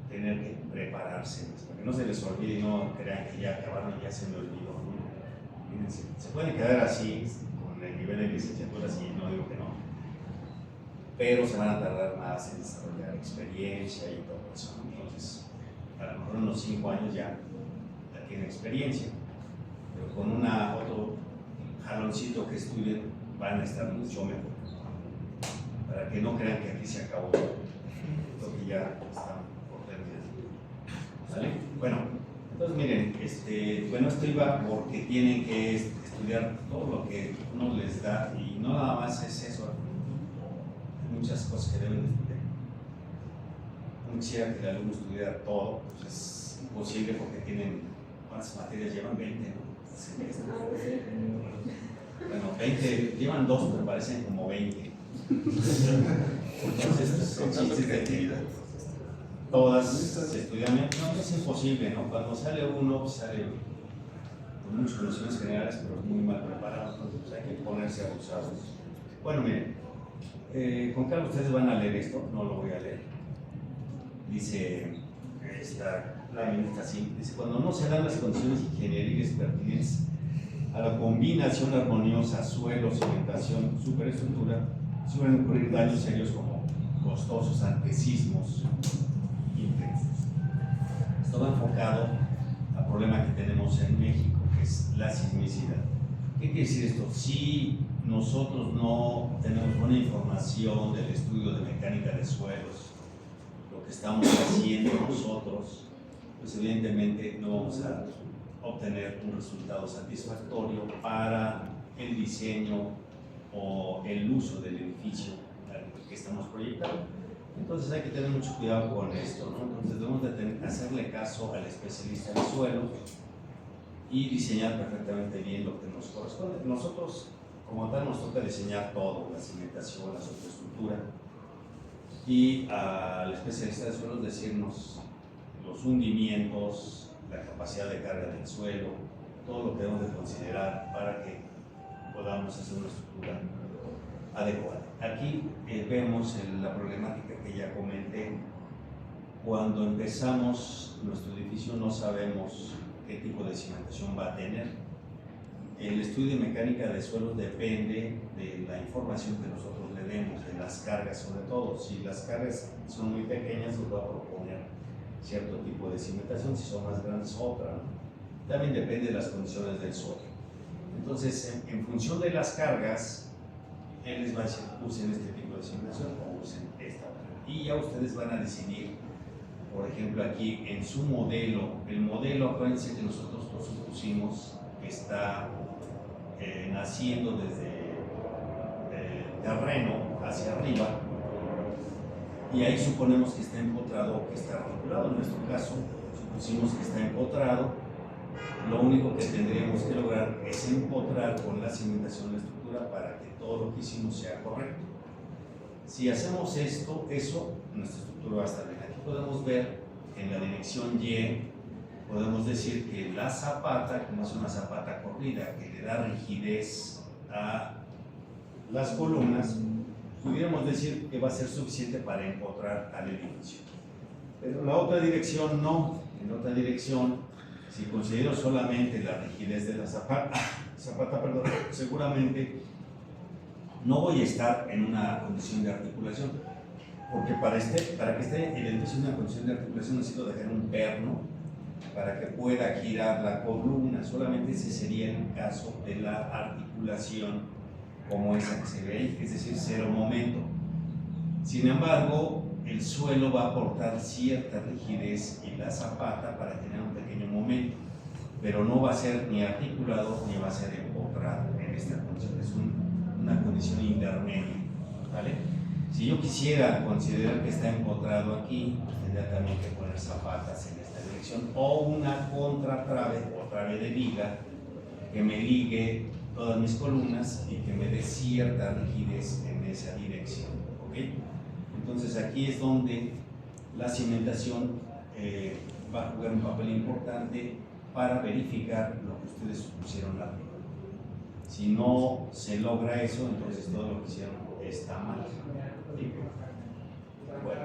tener que prepararse para que no se les olvide y no crean que ya acabaron y ya se me olvidó. ¿No? Fíjense, se pueden quedar así con el nivel de licenciatura, si no digo que no, pero se van a tardar más en desarrollar experiencia y todo eso. Entonces, a lo mejor en unos 5 años ya tienen experiencia, pero con otro jaloncito que estudien van a estar mucho mejor. Para que no crean que aquí se acabó, lo que ya está por terminar. ¿Vale? Bueno, entonces miren, bueno, esto iba porque tienen que estudiar todo lo que uno les da y no nada más es eso. Hay muchas cosas que deben estudiar. No quisiera que el alumno estudiara todo, pues es imposible porque tienen, ¿cuántas materias llevan? 20, ¿no? Bueno, 20, llevan 2, pero parecen como 20. Entonces, el chiste es de que todas se estudian, no es imposible, ¿no? Cuando sale uno, sale con unos conocimientos generales, pero muy mal preparado, entonces pues, hay que ponerse abusados. Bueno, miren, con calma ustedes van a leer esto, no lo voy a leer. Dice, esta lámina está así, dice, cuando no se dan las condiciones ingenieriles pertinentes a la combinación armoniosa suelo, cimentación, superestructura, suelen ocurrir daños serios como costosos ante sismos intensos. Esto va enfocado al problema que tenemos en México, que es la sismicidad. ¿Qué quiere decir esto? Si nosotros no tenemos buena información del estudio de mecánica de suelos, lo que estamos haciendo nosotros, pues evidentemente no vamos a obtener un resultado satisfactorio para el diseño o el uso del edificio que estamos proyectando. Entonces hay que tener mucho cuidado con esto, ¿no? Entonces debemos de hacerle caso al especialista en suelo y diseñar perfectamente bien lo que nos corresponde. Nosotros, como tal, nos toca diseñar todo, la cimentación, la superestructura, y al especialista de suelos decirnos los hundimientos, la capacidad de carga del suelo, todo lo que debemos de considerar para que podamos hacer una estructura adecuada. Aquí vemos la problemática que ya comenté. Cuando empezamos nuestro edificio no sabemos qué tipo de cimentación va a tener. El estudio de mecánica de suelos depende de la información que nosotros le demos, de las cargas sobre todo. Si las cargas son muy pequeñas, nos va a proponer cierto tipo de cimentación, si son más grandes otra, ¿no? También depende de las condiciones del suelo. Entonces, en función de las cargas, él les va a decir, usen este tipo de cimentación o usen esta otra. Y ya ustedes van a decidir, por ejemplo, aquí en su modelo, el modelo, acuérdense que nosotros lo supusimos que está naciendo desde el terreno hacia arriba, y ahí suponemos que está empotrado o que está articulado. En nuestro caso, supusimos que está empotrado. Lo único que tendríamos que lograr es empotrar con la cimentación la estructura para que todo lo que hicimos sea correcto. Si hacemos eso, nuestra estructura va a estar bien. Aquí podemos ver en la dirección Y, podemos decir que la zapata, como es una zapata corrida que le da rigidez a las columnas, pudiéramos decir que va a ser suficiente para empotrar al edificio. Pero en la otra dirección no. En otra dirección, si considero solamente la rigidez de la zapata, seguramente no voy a estar en una condición de articulación, porque para que esté el edificio en una condición de articulación necesito dejar un perno para que pueda girar la columna. Solamente ese sería el caso de la articulación como esa que se ve ahí, es decir, cero momento. Sin embargo, el suelo va a aportar cierta rigidez en la zapata para tener un pequeño momento, pero no va a ser ni articulado ni va a ser empotrado en esta condición. Es una condición intermedia, ¿vale? Si yo quisiera considerar que está empotrado aquí, pues tendría también que poner zapatas en esta dirección o una contratrave o trave de viga que me ligue todas mis columnas y que me dé cierta rigidez en esa dirección, ¿ok? Entonces aquí es donde la cimentación va a jugar un papel importante para verificar lo que ustedes supusieron arriba. Si no se logra eso, entonces todo lo que hicieron está mal. ¿Sí? Bueno,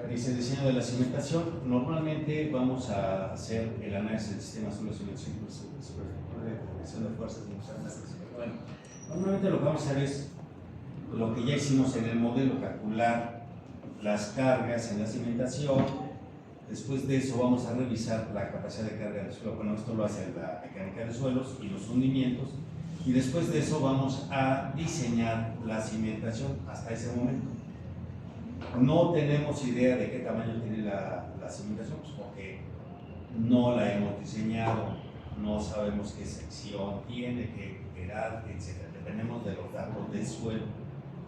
dice el diseño de la cimentación. Normalmente vamos a hacer el análisis del sistema sobre cimentación de fuerzas y bueno, normalmente lo que vamos a hacer es lo que ya hicimos en el modelo, calcular las cargas en la cimentación. Después de eso vamos a revisar la capacidad de carga del suelo. Bueno, esto lo hace la mecánica de suelos y los hundimientos, y después de eso vamos a diseñar la cimentación. Hasta ese momento no tenemos idea de qué tamaño tiene la cimentación, pues porque no la hemos diseñado, no sabemos qué sección tiene, qué edad, etc. Dependemos de los datos del suelo.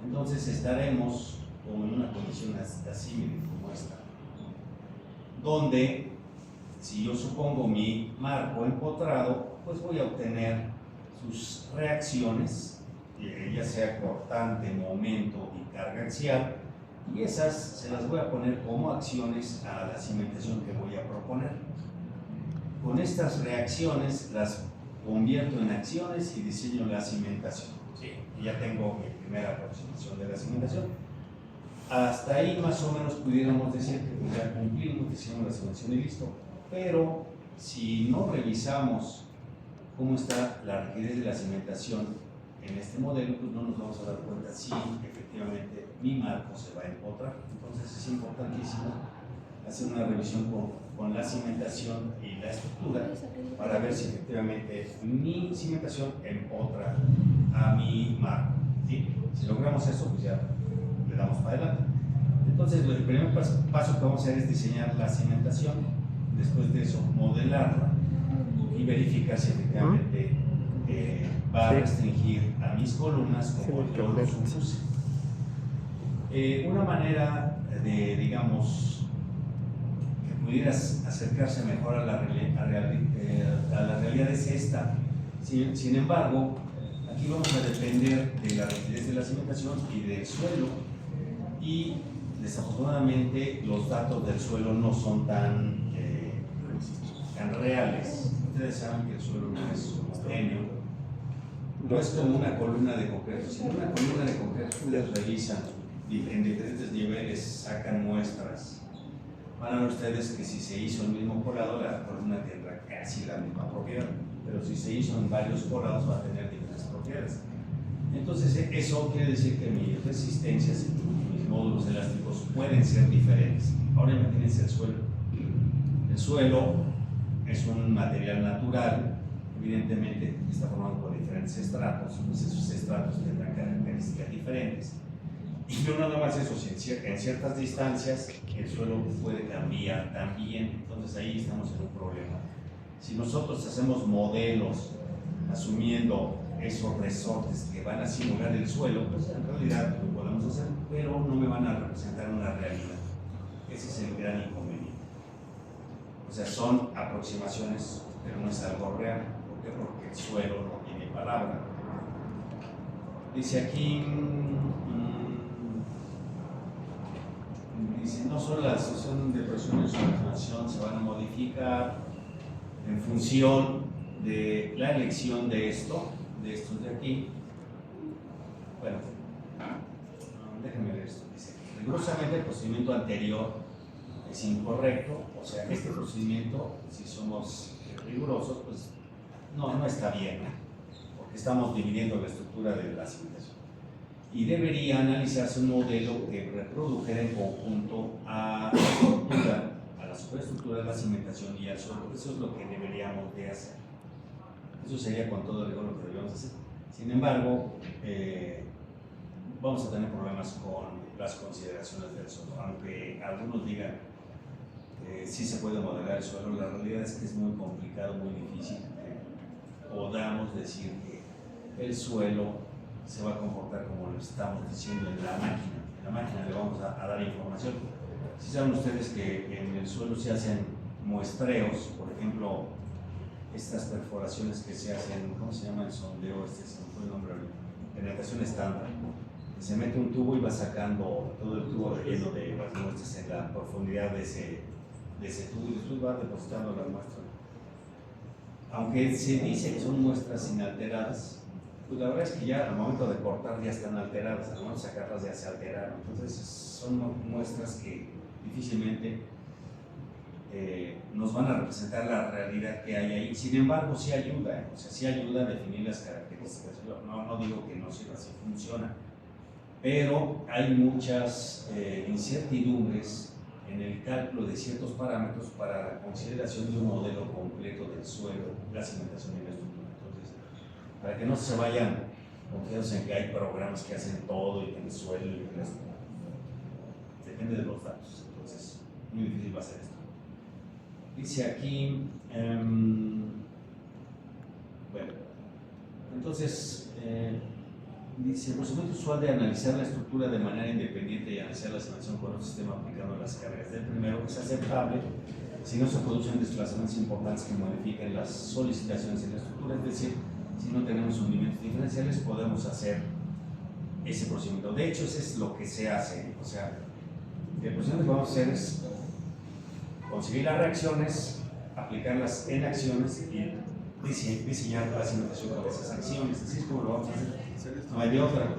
Entonces estaremos como en una condición así como esta, donde si yo supongo mi marco empotrado, pues voy a obtener sus reacciones, ya sea cortante, momento y carga axial, y esas se las voy a poner como acciones a la cimentación que voy a proponer. Con estas reacciones las convierto en acciones y diseño la cimentación. ¿Sí? Y ya tengo mi primera aproximación de la cimentación. Hasta ahí más o menos pudiéramos decir que ya cumplimos, diseñamos la cimentación y listo. Pero si no revisamos cómo está la rigidez de la cimentación en este modelo, pues no nos vamos a dar cuenta si efectivamente mi marco se va a empotrar. Entonces es importantísimo hacer una revisión con la cimentación y la estructura para ver si efectivamente mi cimentación empotra a mi marco. ¿Sí? Si logramos eso, pues ya le damos para adelante. Entonces el primer paso que vamos a hacer es diseñar la cimentación, después de eso modelarla y verificar si efectivamente va a restringir a mis columnas como yo lo supuse. Una manera de, digamos, que pudieras acercarse mejor a la realidad es esta. Sin embargo, aquí vamos a depender de la rigidez de la cimentación y del suelo, y desafortunadamente los datos del suelo no son tan reales. Ustedes saben que el suelo no es homogéneo, no es como una columna de concreto. Si en una columna de concreto ustedes revisan en diferentes niveles, sacan muestras, van a ver ustedes que si se hizo el mismo colado, la columna tendrá casi la misma propiedad, pero si se hizo en varios colados va a tener diferentes propiedades. Entonces eso quiere decir que mis resistencias y mis módulos elásticos pueden ser diferentes. Ahora imagínense el suelo. El suelo es un material natural, evidentemente está formado por diferentes estratos, pues esos estratos tendrán características diferentes. Y no nada más eso, si en ciertas distancias el suelo puede cambiar también, entonces ahí estamos en un problema. Si nosotros hacemos modelos asumiendo esos resortes que van a simular el suelo, pues en realidad lo podemos hacer, pero no me van a representar una realidad. Ese es el gran inconveniente. O sea, son aproximaciones, pero no es algo real. ¿Por qué? Porque el suelo no tiene palabra. Dice aquí, dice, no solo la asociación de presiones de información se van a modificar en función de la elección de estos de aquí. Bueno, déjenme ver esto. Dice, rigurosamente el procedimiento anterior es incorrecto, o sea, este procedimiento, si somos rigurosos, pues no está bien, ¿no? Porque estamos dividiendo la estructura de la cimentación. Y debería analizarse un modelo que reprodujera en conjunto a la estructura, a la superestructura de la cimentación y al suelo. Eso es lo que deberíamos de hacer. Eso sería con todo rigor lo que deberíamos hacer. Sin embargo, vamos a tener problemas con las consideraciones del suelo. Aunque algunos digan que sí se puede modelar el suelo, la realidad es que es muy complicado, muy difícil que podamos decir que el suelo se va a comportar como lo estamos diciendo en la máquina. En la máquina le vamos a dar información. Si saben ustedes que en el suelo se hacen muestreos, por ejemplo, estas perforaciones que se hacen, ¿cómo se llama el sondeo? Se me fue el nombre, penetración estándar. Se mete un tubo y va sacando todo el tubo relleno de las muestras en la profundidad de ese tubo y después va depositando las muestras. Aunque se dice que son muestras inalteradas, pues la verdad es que ya al momento de cortar ya están alteradas, al momento de sacarlas ya se alteraron. Entonces son muestras que difícilmente nos van a representar la realidad que hay ahí. Sin embargo, sí ayuda, o sea, sí ayuda a definir las características. No digo que no sirva, sí funciona, pero hay muchas incertidumbres en el cálculo de ciertos parámetros para la consideración de un modelo completo del suelo, la cimentación y la estructura. Entonces, para que no se vayan confiados en que hay programas que hacen todo y que el suelo y que la estructura. Depende de los datos, entonces muy difícil va a ser esto. Dice aquí, bueno, entonces dice, el procedimiento usual de analizar la estructura de manera independiente y analizar la cimentación con otro sistema aplicando las cargas del primero es aceptable si no se producen desplazamientos importantes que modifiquen las solicitaciones en la estructura, es decir, si no tenemos hundimientos diferenciales podemos hacer ese procedimiento. De hecho, eso es lo que se hace, o sea, el procedimiento que vamos a hacer es conseguir las reacciones, aplicarlas en acciones y diseñar la cimentación con esas acciones. Así es como lo vamos a hacer. No hay de otra.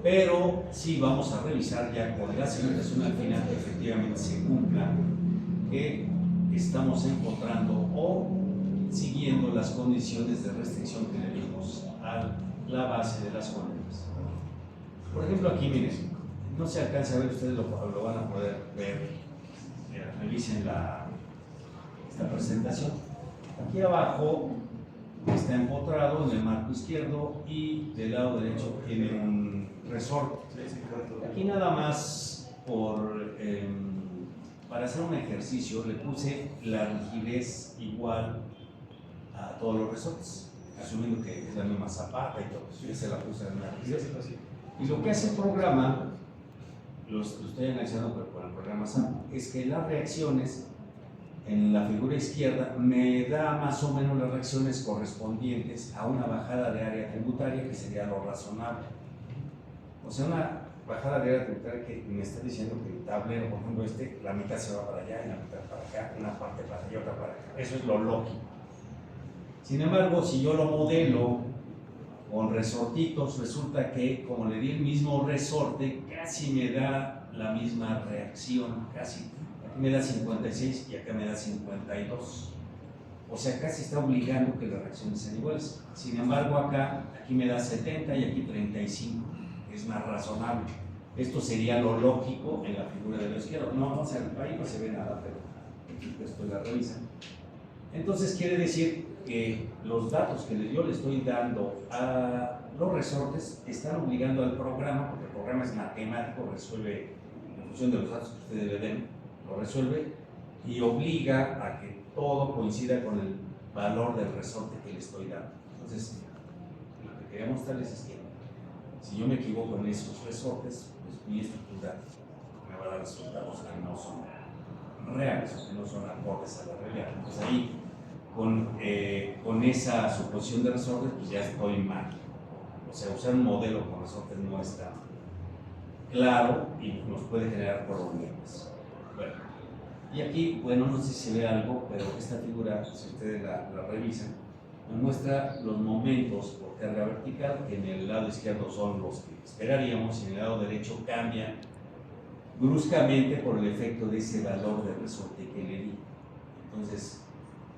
Pero sí vamos a revisar ya con la cimentación al final que efectivamente se cumpla, que estamos encontrando o siguiendo las condiciones de restricción que le dimos a la base de las columnas. Por ejemplo, aquí miren, no se alcanza a ver, ustedes lo van a poder ver. Revisen esta presentación. Aquí abajo está empotrado en el marco izquierdo y del lado derecho tiene un resorte. Aquí nada más para hacer un ejercicio le puse la rigidez igual a todos los resortes, asumiendo que es la misma zapata y todo. Yo se la puse en la rigidez. Y lo que hace el programa, lo estoy analizando con el programa SAP, es que las reacciones en la figura izquierda me da más o menos las reacciones correspondientes a una bajada de área tributaria, que sería lo razonable. O sea, una bajada de área tributaria que me está diciendo que el tablero, por ejemplo, la mitad se va para allá y la mitad para acá, una parte para allá y otra para acá. Eso es lo lógico. Sin embargo, si yo lo modelo con resortitos, resulta que como le di el mismo resorte, casi me da la misma reacción, casi. Aquí me da 56 y acá me da 52. O sea, casi está obligando que las reacciones sean iguales. Sin embargo, aquí me da 70 y aquí 35. Es más razonable. Esto sería lo lógico en la figura de la izquierda. No, o sea, ahí no se ve nada, pero esto la revisan. Entonces quiere decir que los datos que yo le estoy dando a los resortes están obligando al programa, porque el programa es matemático, resuelve en función de los datos que ustedes le den, lo resuelve y obliga a que todo coincida con el valor del resorte que le estoy dando. Entonces, lo que quería mostrarles es que si yo me equivoco en esos resortes, pues mi estructura me va a dar resultados que no son reales o que no son acordes a la realidad. Entonces ahí, con esa suposición de resortes, pues ya estoy mal. O sea, usar un modelo con resortes no está claro y nos puede generar problemas. Bueno, y aquí, bueno, no sé si se ve algo, pero esta figura, si ustedes la revisan, nos muestra los momentos por carga vertical, que en el lado izquierdo son los que esperaríamos y en el lado derecho cambian bruscamente por el efecto de ese valor de resorte que le di. Entonces,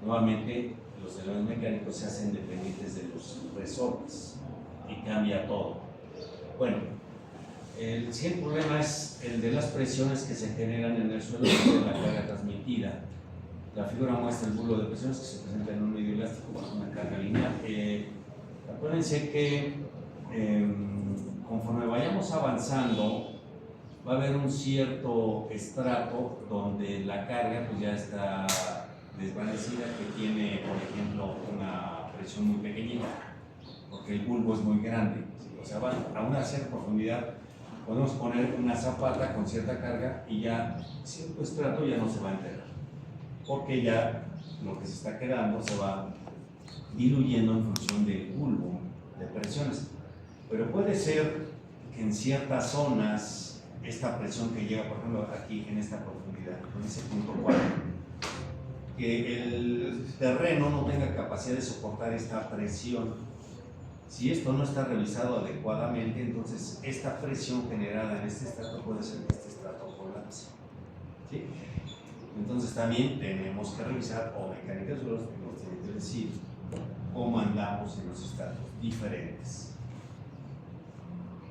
nuevamente, los elementos mecánicos se hacen dependientes de los resortes y cambia todo. Bueno, el siguiente problema es el de las presiones que se generan en el suelo de la carga transmitida. La figura muestra el bulo de presiones que se presenta en un medio elástico bajo una carga lineal. Acuérdense que conforme vayamos avanzando, va a haber un cierto estrato donde la carga pues, ya está desvanecida, que tiene, por ejemplo, una presión muy pequeñita, porque el bulbo es muy grande. O sea, a una cierta profundidad podemos poner una zapata con cierta carga y ya cierto estrato ya no se va a enterar, porque ya lo que se está quedando se va diluyendo en función del bulbo de presiones. Pero puede ser que en ciertas zonas esta presión que llega, por ejemplo, aquí en esta profundidad, en ese punto 4, que el terreno no tenga capacidad de soportar esta presión. Si esto no está revisado adecuadamente, entonces esta presión generada en este estrato puede ser que este estrato colapse. ¿Sí? Entonces también tenemos que revisar, o mecánica de suelos nos tiene que decir cómo andamos en los estratos diferentes.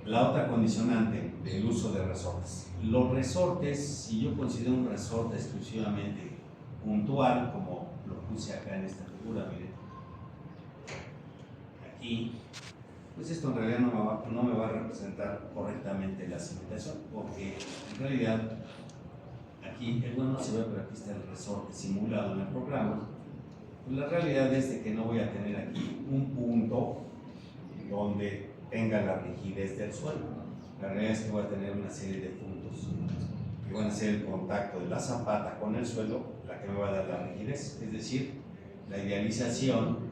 La otra condicionante del uso de resortes. Los resortes, si yo considero un resorte exclusivamente puntual, como lo puse acá en esta figura, miren, aquí, pues esto en realidad no me va a representar correctamente la cimentación, porque en realidad aquí, bueno, no se ve, pero aquí está el resorte simulado en el programa. Pues la realidad es de que no voy a tener aquí un punto donde tenga la rigidez del suelo. La realidad es que voy a tener una serie de puntos que van a ser el contacto de la zapata con el suelo, la que me va a dar la rigidez. Es decir, la idealización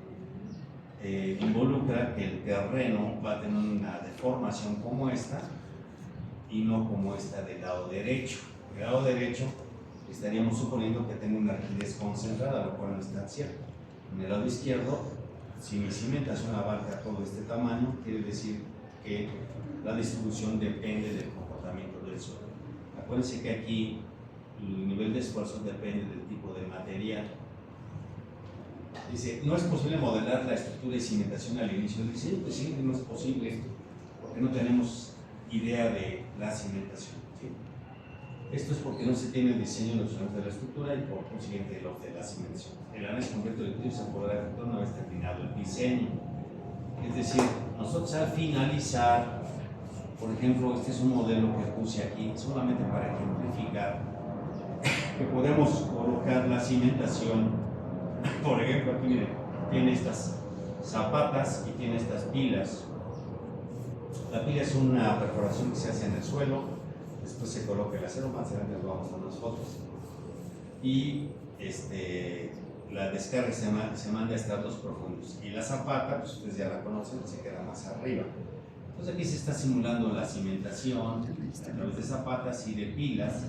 involucra que el terreno va a tener una deformación como esta y no como esta del lado derecho. Del lado derecho estaríamos suponiendo que tengo una rigidez concentrada, lo cual no está cierto. En el lado izquierdo, si mi cimentación abarca todo este tamaño, quiere decir que la distribución depende del comportamiento del suelo. Acuérdense que aquí el nivel de esfuerzo depende del tipo de material. Dice, no es posible modelar la estructura de cimentación al inicio del diseño. Pues sí, no es posible porque no tenemos idea de la cimentación. ¿Sí? Esto es porque no se tiene el diseño de los elementos de la estructura y por consiguiente los de la cimentación. El análisis completo del estudio se podrá efectuar una vez terminado el diseño. Es decir, nosotros al finalizar, por ejemplo, este es un modelo que puse aquí solamente para ejemplificar que podemos colocar la cimentación. Por ejemplo, aquí miren, tiene estas zapatas y tiene estas pilas. La pila es una perforación que se hace en el suelo, después se coloca el acero, más adelante nos vamos a unas fotos, y la descarga se manda a estratos profundos, y la zapata, pues ustedes ya la conocen, se queda más arriba. Entonces aquí se está simulando la cimentación a través de zapatas y de pilas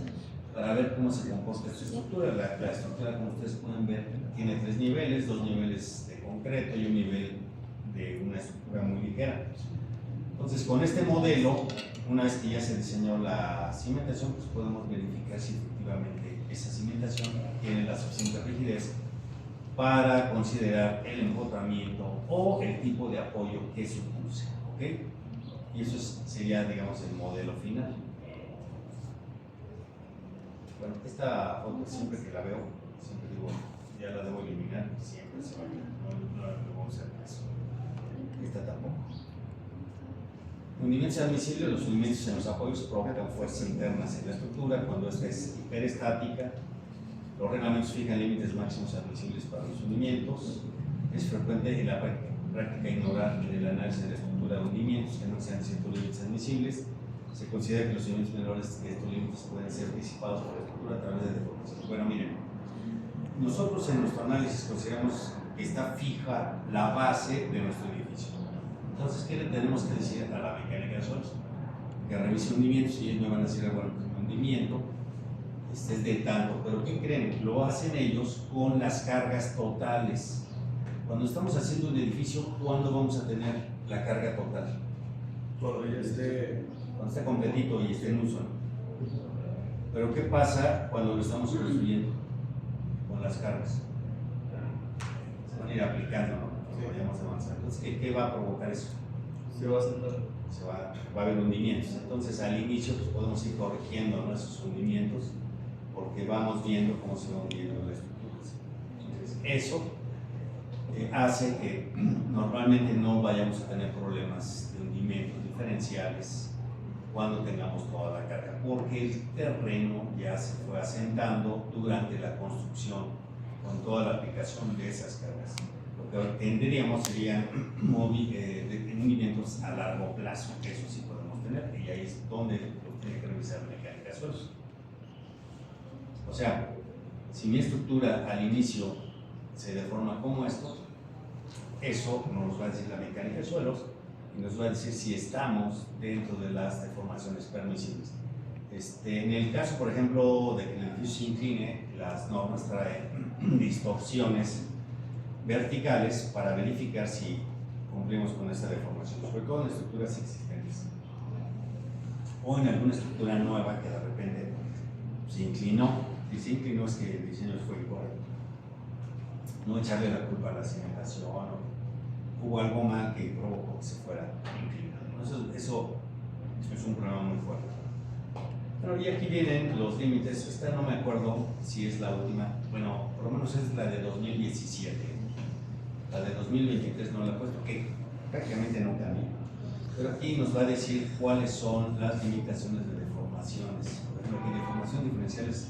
para ver cómo se comporta esta estructura. La estructura, como ustedes pueden ver, tiene 3 niveles, 2 niveles de concreto y un nivel de una estructura muy ligera. Entonces, con este modelo, una vez que ya se diseñó la cimentación, pues podemos verificar si efectivamente esa cimentación tiene la suficiente rigidez para considerar el empotramiento o el tipo de apoyo que supuse. ¿Okay? Y eso sería, digamos, el modelo final. Bueno, esta foto siempre que la veo, siempre digo, ya la debo eliminar, siempre se va a ver, no le voy a hacer caso. Esta tampoco. Hundimientos admisibles, los hundimientos en los apoyos provocan fuerzas internas en la estructura cuando esta es hiperestática. Los reglamentos fijan límites máximos admisibles para los hundimientos. Es frecuente en la práctica ignorar en el análisis de la estructura de hundimientos que no sean ciertos límites admisibles. Se considera que los hundimientos menores de estos límites pueden ser disipados por la estructura a través de deformaciones. Bueno, miren, nosotros en nuestro análisis consideramos que está fija la base de nuestro edificio. Entonces, ¿qué le tenemos que decir a la mecánica de suelos? Que revise hundimientos y ellos me van a decir, bueno, que el hundimiento es de tanto, pero ¿qué creen? Lo hacen ellos con las cargas totales. Cuando estamos haciendo un edificio, ¿cuándo vamos a tener la carga total? Cuando ya esté. Cuando esté completito y esté en uso. Pero ¿qué pasa cuando lo estamos construyendo con las cargas? Se van a ir aplicando, ¿no? Cuando vayamos avanzando. Entonces, ¿qué va a provocar eso? Se va a sentar. Va a haber hundimientos. Entonces, al inicio pues, podemos ir corrigiendo, ¿no?, esos hundimientos porque vamos viendo cómo se va hundiendo la estructura. Entonces, eso hace que normalmente no vayamos a tener problemas de hundimientos diferenciales cuando tengamos toda la carga, porque el terreno ya se fue asentando durante la construcción con toda la aplicación de esas cargas. Lo que tendríamos serían movimientos a largo plazo, que eso sí podemos tener, y ahí es donde lo tiene que revisar la mecánica de suelos. O sea, si mi estructura al inicio se deforma como esto, eso nos va a decir la mecánica de suelos y nos va a decir si estamos dentro de las deformaciones permisibles. En el caso, por ejemplo, de que el edificio se incline, las normas traen distorsiones verticales para verificar si cumplimos con esta deformación, sobre todo en estructuras existentes o en alguna estructura nueva que de repente se inclinó. Si se inclinó es que el diseño fue incorrecto. No echarle la culpa a la cimentación o hubo algo mal que provocó que se fuera inclinando. Eso es un problema muy fuerte. Bueno, y aquí vienen los límites. Esta no me acuerdo si es la última. Bueno, por lo menos es la de 2017. La de 2023 no la he puesto, que prácticamente no cambia. Pero aquí nos va a decir cuáles son las limitaciones de deformaciones. Por ejemplo, que deformación diferenciales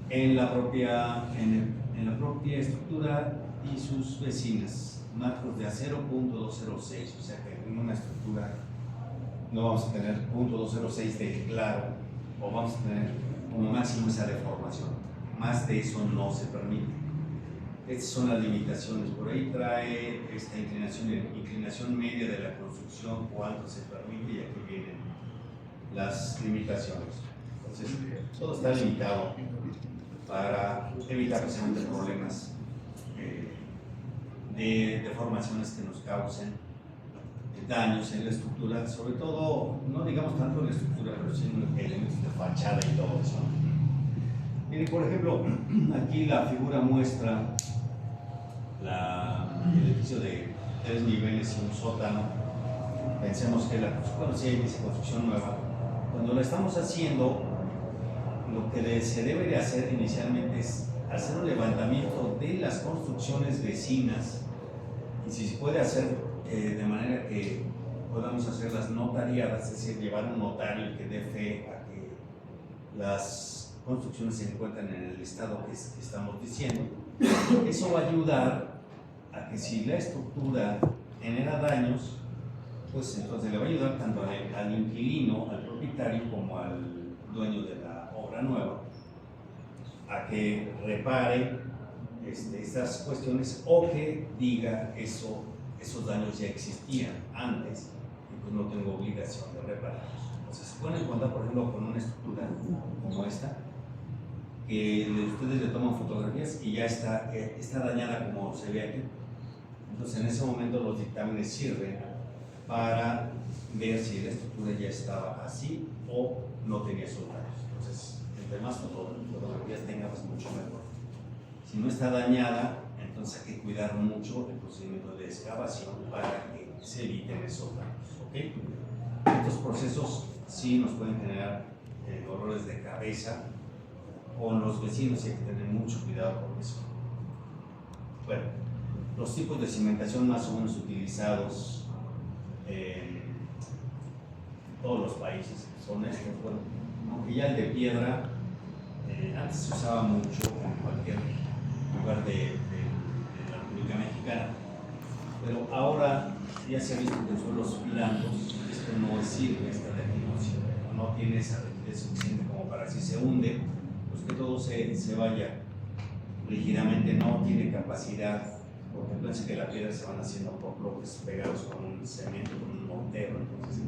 en la propia estructura y sus vecinas, macros de a 0.206, o sea que en una estructura no vamos a tener 0.206 de claro, o vamos a tener como máximo esa deformación. Más de eso no se permite. Estas son las limitaciones. Por ahí trae esta inclinación media de la construcción, cuánto se permite, y aquí vienen las limitaciones. Entonces, todo está limitado para evitar precisamente problemas de deformaciones que nos causen daños en la estructura, sobre todo, no digamos tanto en la estructura, pero sí en elementos de fachada y todo eso. Miren, por ejemplo, aquí la figura muestra el edificio de 3 niveles y un sótano. Pensemos que si hay construcción nueva, cuando la estamos haciendo, lo que se debe de hacer inicialmente es hacer un levantamiento de las construcciones vecinas, y si se puede hacer de manera que podamos hacerlas notariadas, es decir, llevar un notario que dé fe a que las construcciones se encuentran en el estado que estamos diciendo. Eso va a ayudar a que si la estructura genera daños, pues entonces le va a ayudar tanto al inquilino, al propietario, como al dueño de la obra nueva a que repare estas cuestiones, o que diga esos daños ya existían antes y pues no tengo obligación de repararlos. Entonces se pueden encontrar, por ejemplo, con una estructura como esta, que ustedes le toman fotografías y ya está dañada como se ve aquí. Entonces en ese momento los dictámenes sirven para ver si la estructura ya estaba así o no tenía esos daños. Entonces, entre más fotografías tenga, pues mucho mejor. Si no está dañada, entonces hay que cuidar mucho el procedimiento de excavación para que se eviten esos daños. ¿Okay? Estos procesos sí nos pueden generar dolores de cabeza con los vecinos y hay que tener mucho cuidado con eso. Bueno, los tipos de cimentación más o menos utilizados en todos los países son estos. Bueno, aunque ya el de piedra antes se usaba mucho en cualquier lugar de la República Mexicana, pero ahora ya se ha visto que en suelos blancos esto no sirve, esta tecnología no tiene esa rigidez suficiente como para si se hunde, pues que todo se vaya rígidamente, no tiene capacidad, porque piensa que la piedra se van haciendo por bloques pegados con un cemento, con un mortero, entonces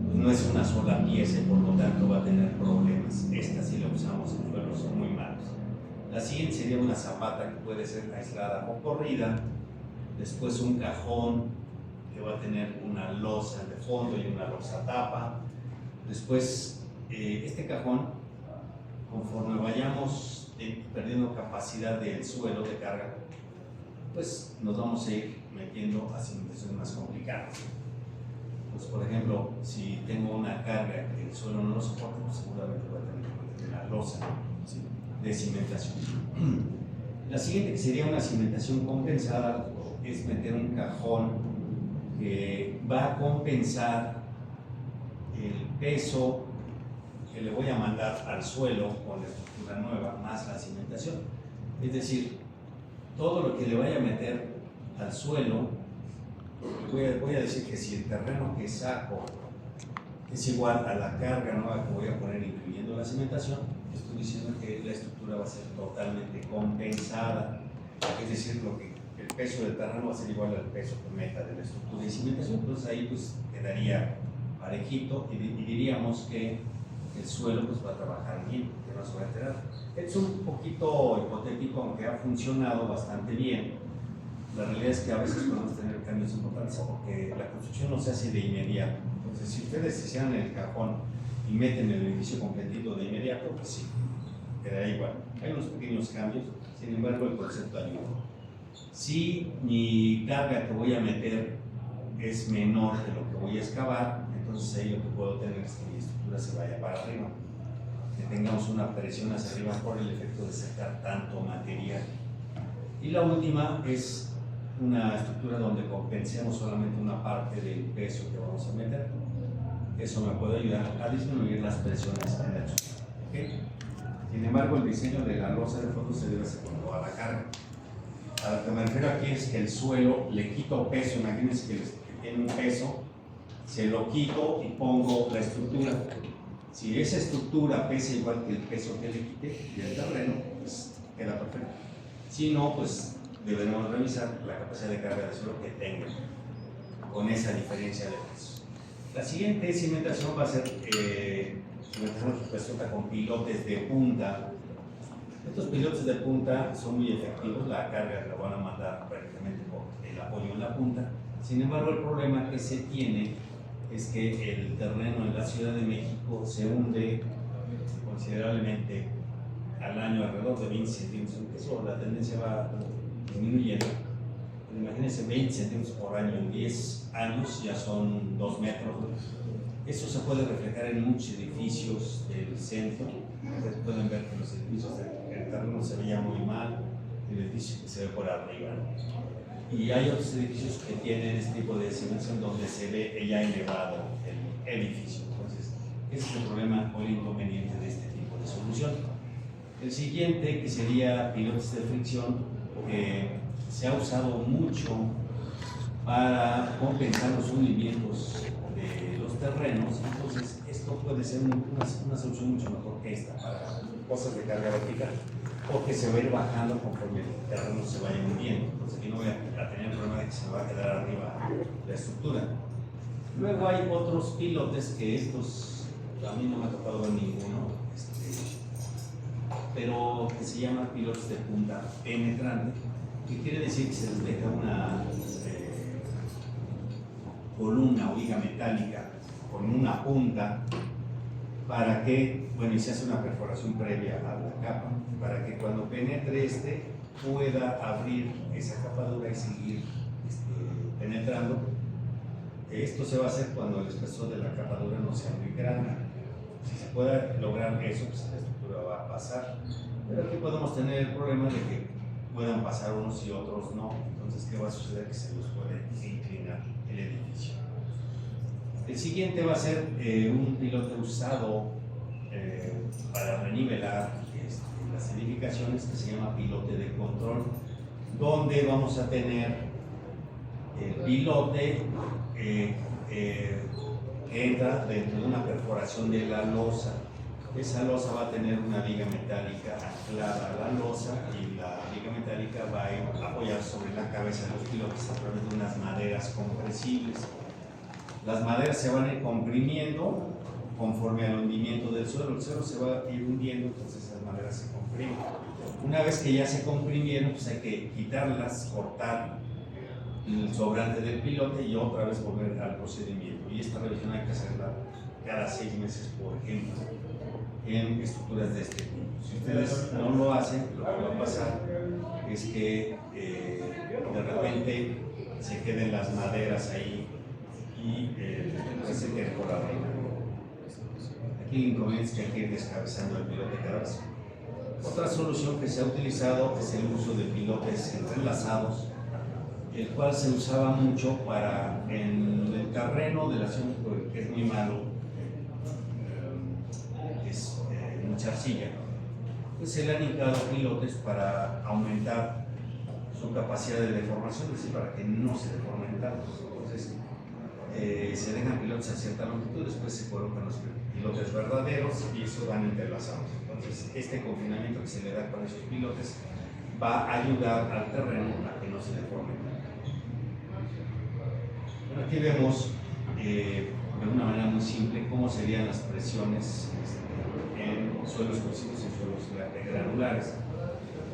pues no es una sola pieza y por lo tanto va a tener problemas. Esta sí la usamos en suelos muy malos. La siguiente sería una zapata que puede ser aislada o corrida, después un cajón que va a tener una losa de fondo y una losa tapa. Después este cajón, conforme vayamos perdiendo capacidad del suelo de carga, pues nos vamos a ir metiendo a cimentaciones más complicadas. Pues por ejemplo, si tengo una carga que el suelo no lo soporta, pues seguramente voy a tener que meter una losa de cimentación. La siguiente, que sería una cimentación compensada, es meter un cajón que va a compensar el peso que le voy a mandar al suelo con la estructura nueva más la cimentación. Es decir, todo lo que le vaya a meter al suelo, voy a decir que si el terreno que saco es igual a la carga nueva que voy a poner incluyendo la cimentación, estoy diciendo que la estructura va a ser totalmente compensada. Es decir, el peso del terreno va a ser igual al peso que meta de la estructura de cimentación. Entonces ahí pues quedaría parejito y diríamos que el suelo pues va a trabajar bien, que no se va a alterar. Es un poquito hipotético, aunque ha funcionado bastante bien. La realidad es que a veces podemos tener cambios importantes porque la construcción no se hace de inmediato. Entonces, si ustedes hicieran el cajón y meten el edificio completito de inmediato, pues sí, quedaría igual. Hay unos pequeños cambios, sin embargo, el concepto ayuda. Si mi carga que voy a meter es menor de lo que voy a excavar, entonces ahí lo que puedo tener es que mi estructura se vaya para arriba, que tengamos una presión hacia arriba por el efecto de sacar tanto material. Y la última es una estructura donde compensemos solamente una parte del peso que vamos a meter. Eso me puede ayudar a disminuir las presiones en el suelo. ¿Okay? Sin embargo, el diseño de la losa de fondo se debe hacer con toda la carga. A lo que me refiero aquí es que el suelo le quito peso. Imagínense que tiene un peso, se lo quito y pongo la estructura. Si esa estructura pesa igual que el peso que le quité del terreno, pues queda perfecto. Si no, pues deberemos revisar la capacidad de carga de suelo que tenga con esa diferencia de peso. La siguiente cimentación va a ser cimentación resuelta con pilotes de punta. Estos pilotes de punta son muy efectivos, la carga la van a mandar prácticamente por el apoyo en la punta. Sin embargo, el problema que se tiene es que el terreno en la Ciudad de México se hunde considerablemente al año alrededor de 20 centímetros. Eso, la tendencia va disminuyendo. Pero imagínense 20 centímetros por año, en 10 años ya son 2 metros. Eso se puede reflejar en muchos edificios del centro. Ustedes pueden ver que los edificios el terreno se veía muy mal, el edificio que se ve por arriba. Y hay otros edificios que tienen este tipo de cimentación donde se ve ya elevado el edificio. Entonces, ese es el problema o el inconveniente de este tipo de solución. El siguiente, que sería pilotes de fricción, se ha usado mucho para compensar los hundimientos de los terrenos. Entonces, esto puede ser una solución mucho mejor que esta para cosas de carga vertical, porque se va a ir bajando conforme el terreno se vaya hundiendo. Entonces, aquí no voy a tener el problema de que se me va a quedar arriba la estructura. Luego hay otros pilotes que estos, a mí no me ha tocado ver ninguno, pero que se llaman pilotes de punta penetrante, que quiere decir que se les deja una columna o viga metálica con una punta para que, bueno, y se hace una perforación previa a la capa, para que cuando penetre pueda abrir esa capa dura y seguir penetrando. Esto se va a hacer cuando el espesor de la capa dura no sea muy grande. Si se puede lograr eso, pues la estructura va a pasar. Pero aquí podemos tener el problema de que puedan pasar unos y otros no. Entonces, ¿qué va a suceder? Que se nos puede inclinar el edificio. El siguiente va a ser un pilote usado para renivelar las edificaciones, que se llama pilote de control, donde vamos a tener el pilote que entra dentro de una perforación de la losa. Esa losa va a tener una viga metálica anclada a la losa y la viga metálica va a apoyar sobre la cabeza de los pilotes a través de unas maderas compresibles. Las maderas se van a ir comprimiendo conforme al hundimiento del suelo. El suelo se va a ir hundiendo, entonces esas maderas se comprimen. Una vez que ya se comprimieron, pues hay que quitarlas, cortar el sobrante del pilote y otra vez volver al procedimiento. Y esta revisión hay que hacerla cada 6 meses, por ejemplo, en estructuras de este tipo. Si ustedes no lo hacen, lo que va a pasar es que de repente se queden las maderas ahí y después se quede por la reina. Aquí el inconveniente es que hay que ir descabezando el pilote cada vez. Otra solución que se ha utilizado es el uso de pilotes entrelazados, el cual se usaba mucho para en el terreno de la ciudad, que es muy malo, es mucha arcilla. Pues se le han indicado pilotes para aumentar su capacidad de deformación, es decir, para que no se deformen tanto. Entonces, se dejan pilotes a cierta longitud, después se colocan los pilotes verdaderos y eso van entrelazados. Entonces, este confinamiento que se le da con esos pilotes va a ayudar al terreno a que no se deforme. Bueno, aquí vemos de una manera muy simple cómo serían las presiones en suelos cohesivos y suelos granulares.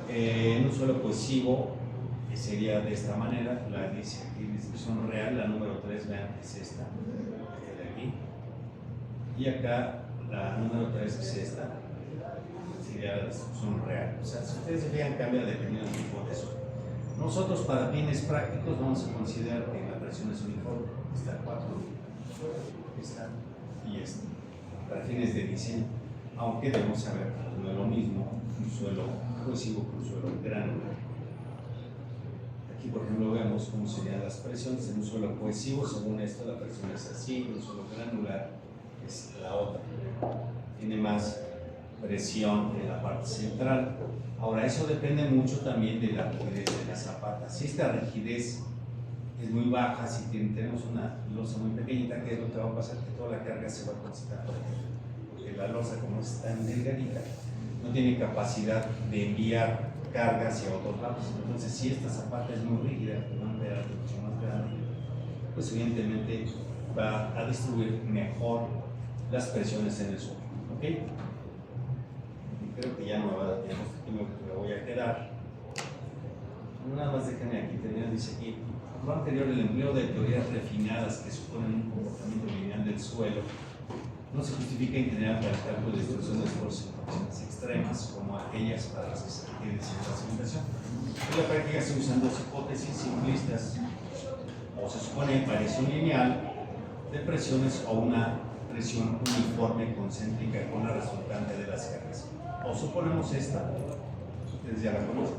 En un suelo cohesivo sería de esta manera, la distribución real, la número 3, vean, es esta, de aquí, y acá la número 3 es esta, sería la distribución real. O sea, si ustedes se fijan, cambia dependiendo del tipo de suelo. Nosotros, para fines prácticos, vamos a considerar que la presión es uniforme, esta 4, esta y esta, para fines de diseño, aunque debemos saber que no es lo mismo un suelo cohesivo que un suelo granular. Aquí, por ejemplo, vemos cómo serían las presiones en un suelo cohesivo. Según esto, la presión es así, en un suelo granular es la otra. Tiene más presión en la parte central. Ahora, eso depende mucho también de la rigidez de la zapata. Si esta rigidez es muy baja, si tenemos una losa muy pequeñita, ¿qué es lo que va a pasar? Que toda la carga se va a concentrar por aquí. Porque la losa, como es tan delgadita, no tiene capacidad de enviar carga hacia otros lados. Entonces, si esta zapata es muy rígida, con un pedazo mucho más grande, pues evidentemente va a distribuir mejor las presiones en el suelo. ¿Ok? Y creo que ya no me va a dar tiempo, aquí me voy a quedar. Nada más déjenme aquí terminar, dice aquí. Lo anterior, el empleo de teorías refinadas que suponen un comportamiento lineal del suelo no se justifica en general para el cálculo de distribución de esfuerzos en condiciones extremas como aquellas para las que se requiere cierta cimentación. En la práctica se usan dos hipótesis simplistas: o se supone variación lineal de presiones o una presión uniforme concéntrica con la resultante de las cargas. O suponemos esta, ustedes ya la conocen,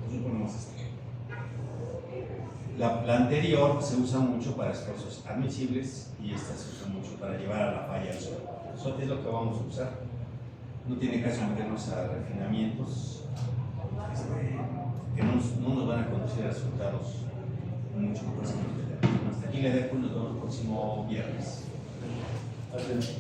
o suponemos esta. La anterior se usa mucho para esfuerzos admisibles y esta se usa mucho para llevar a la falla al suelo. Eso es lo que vamos a usar. No tiene caso meternos a refinamientos que no nos van a conducir a resultados mucho mejores que los que tenemos. Hasta aquí le dejo, nos vemos el próximo viernes. Gracias.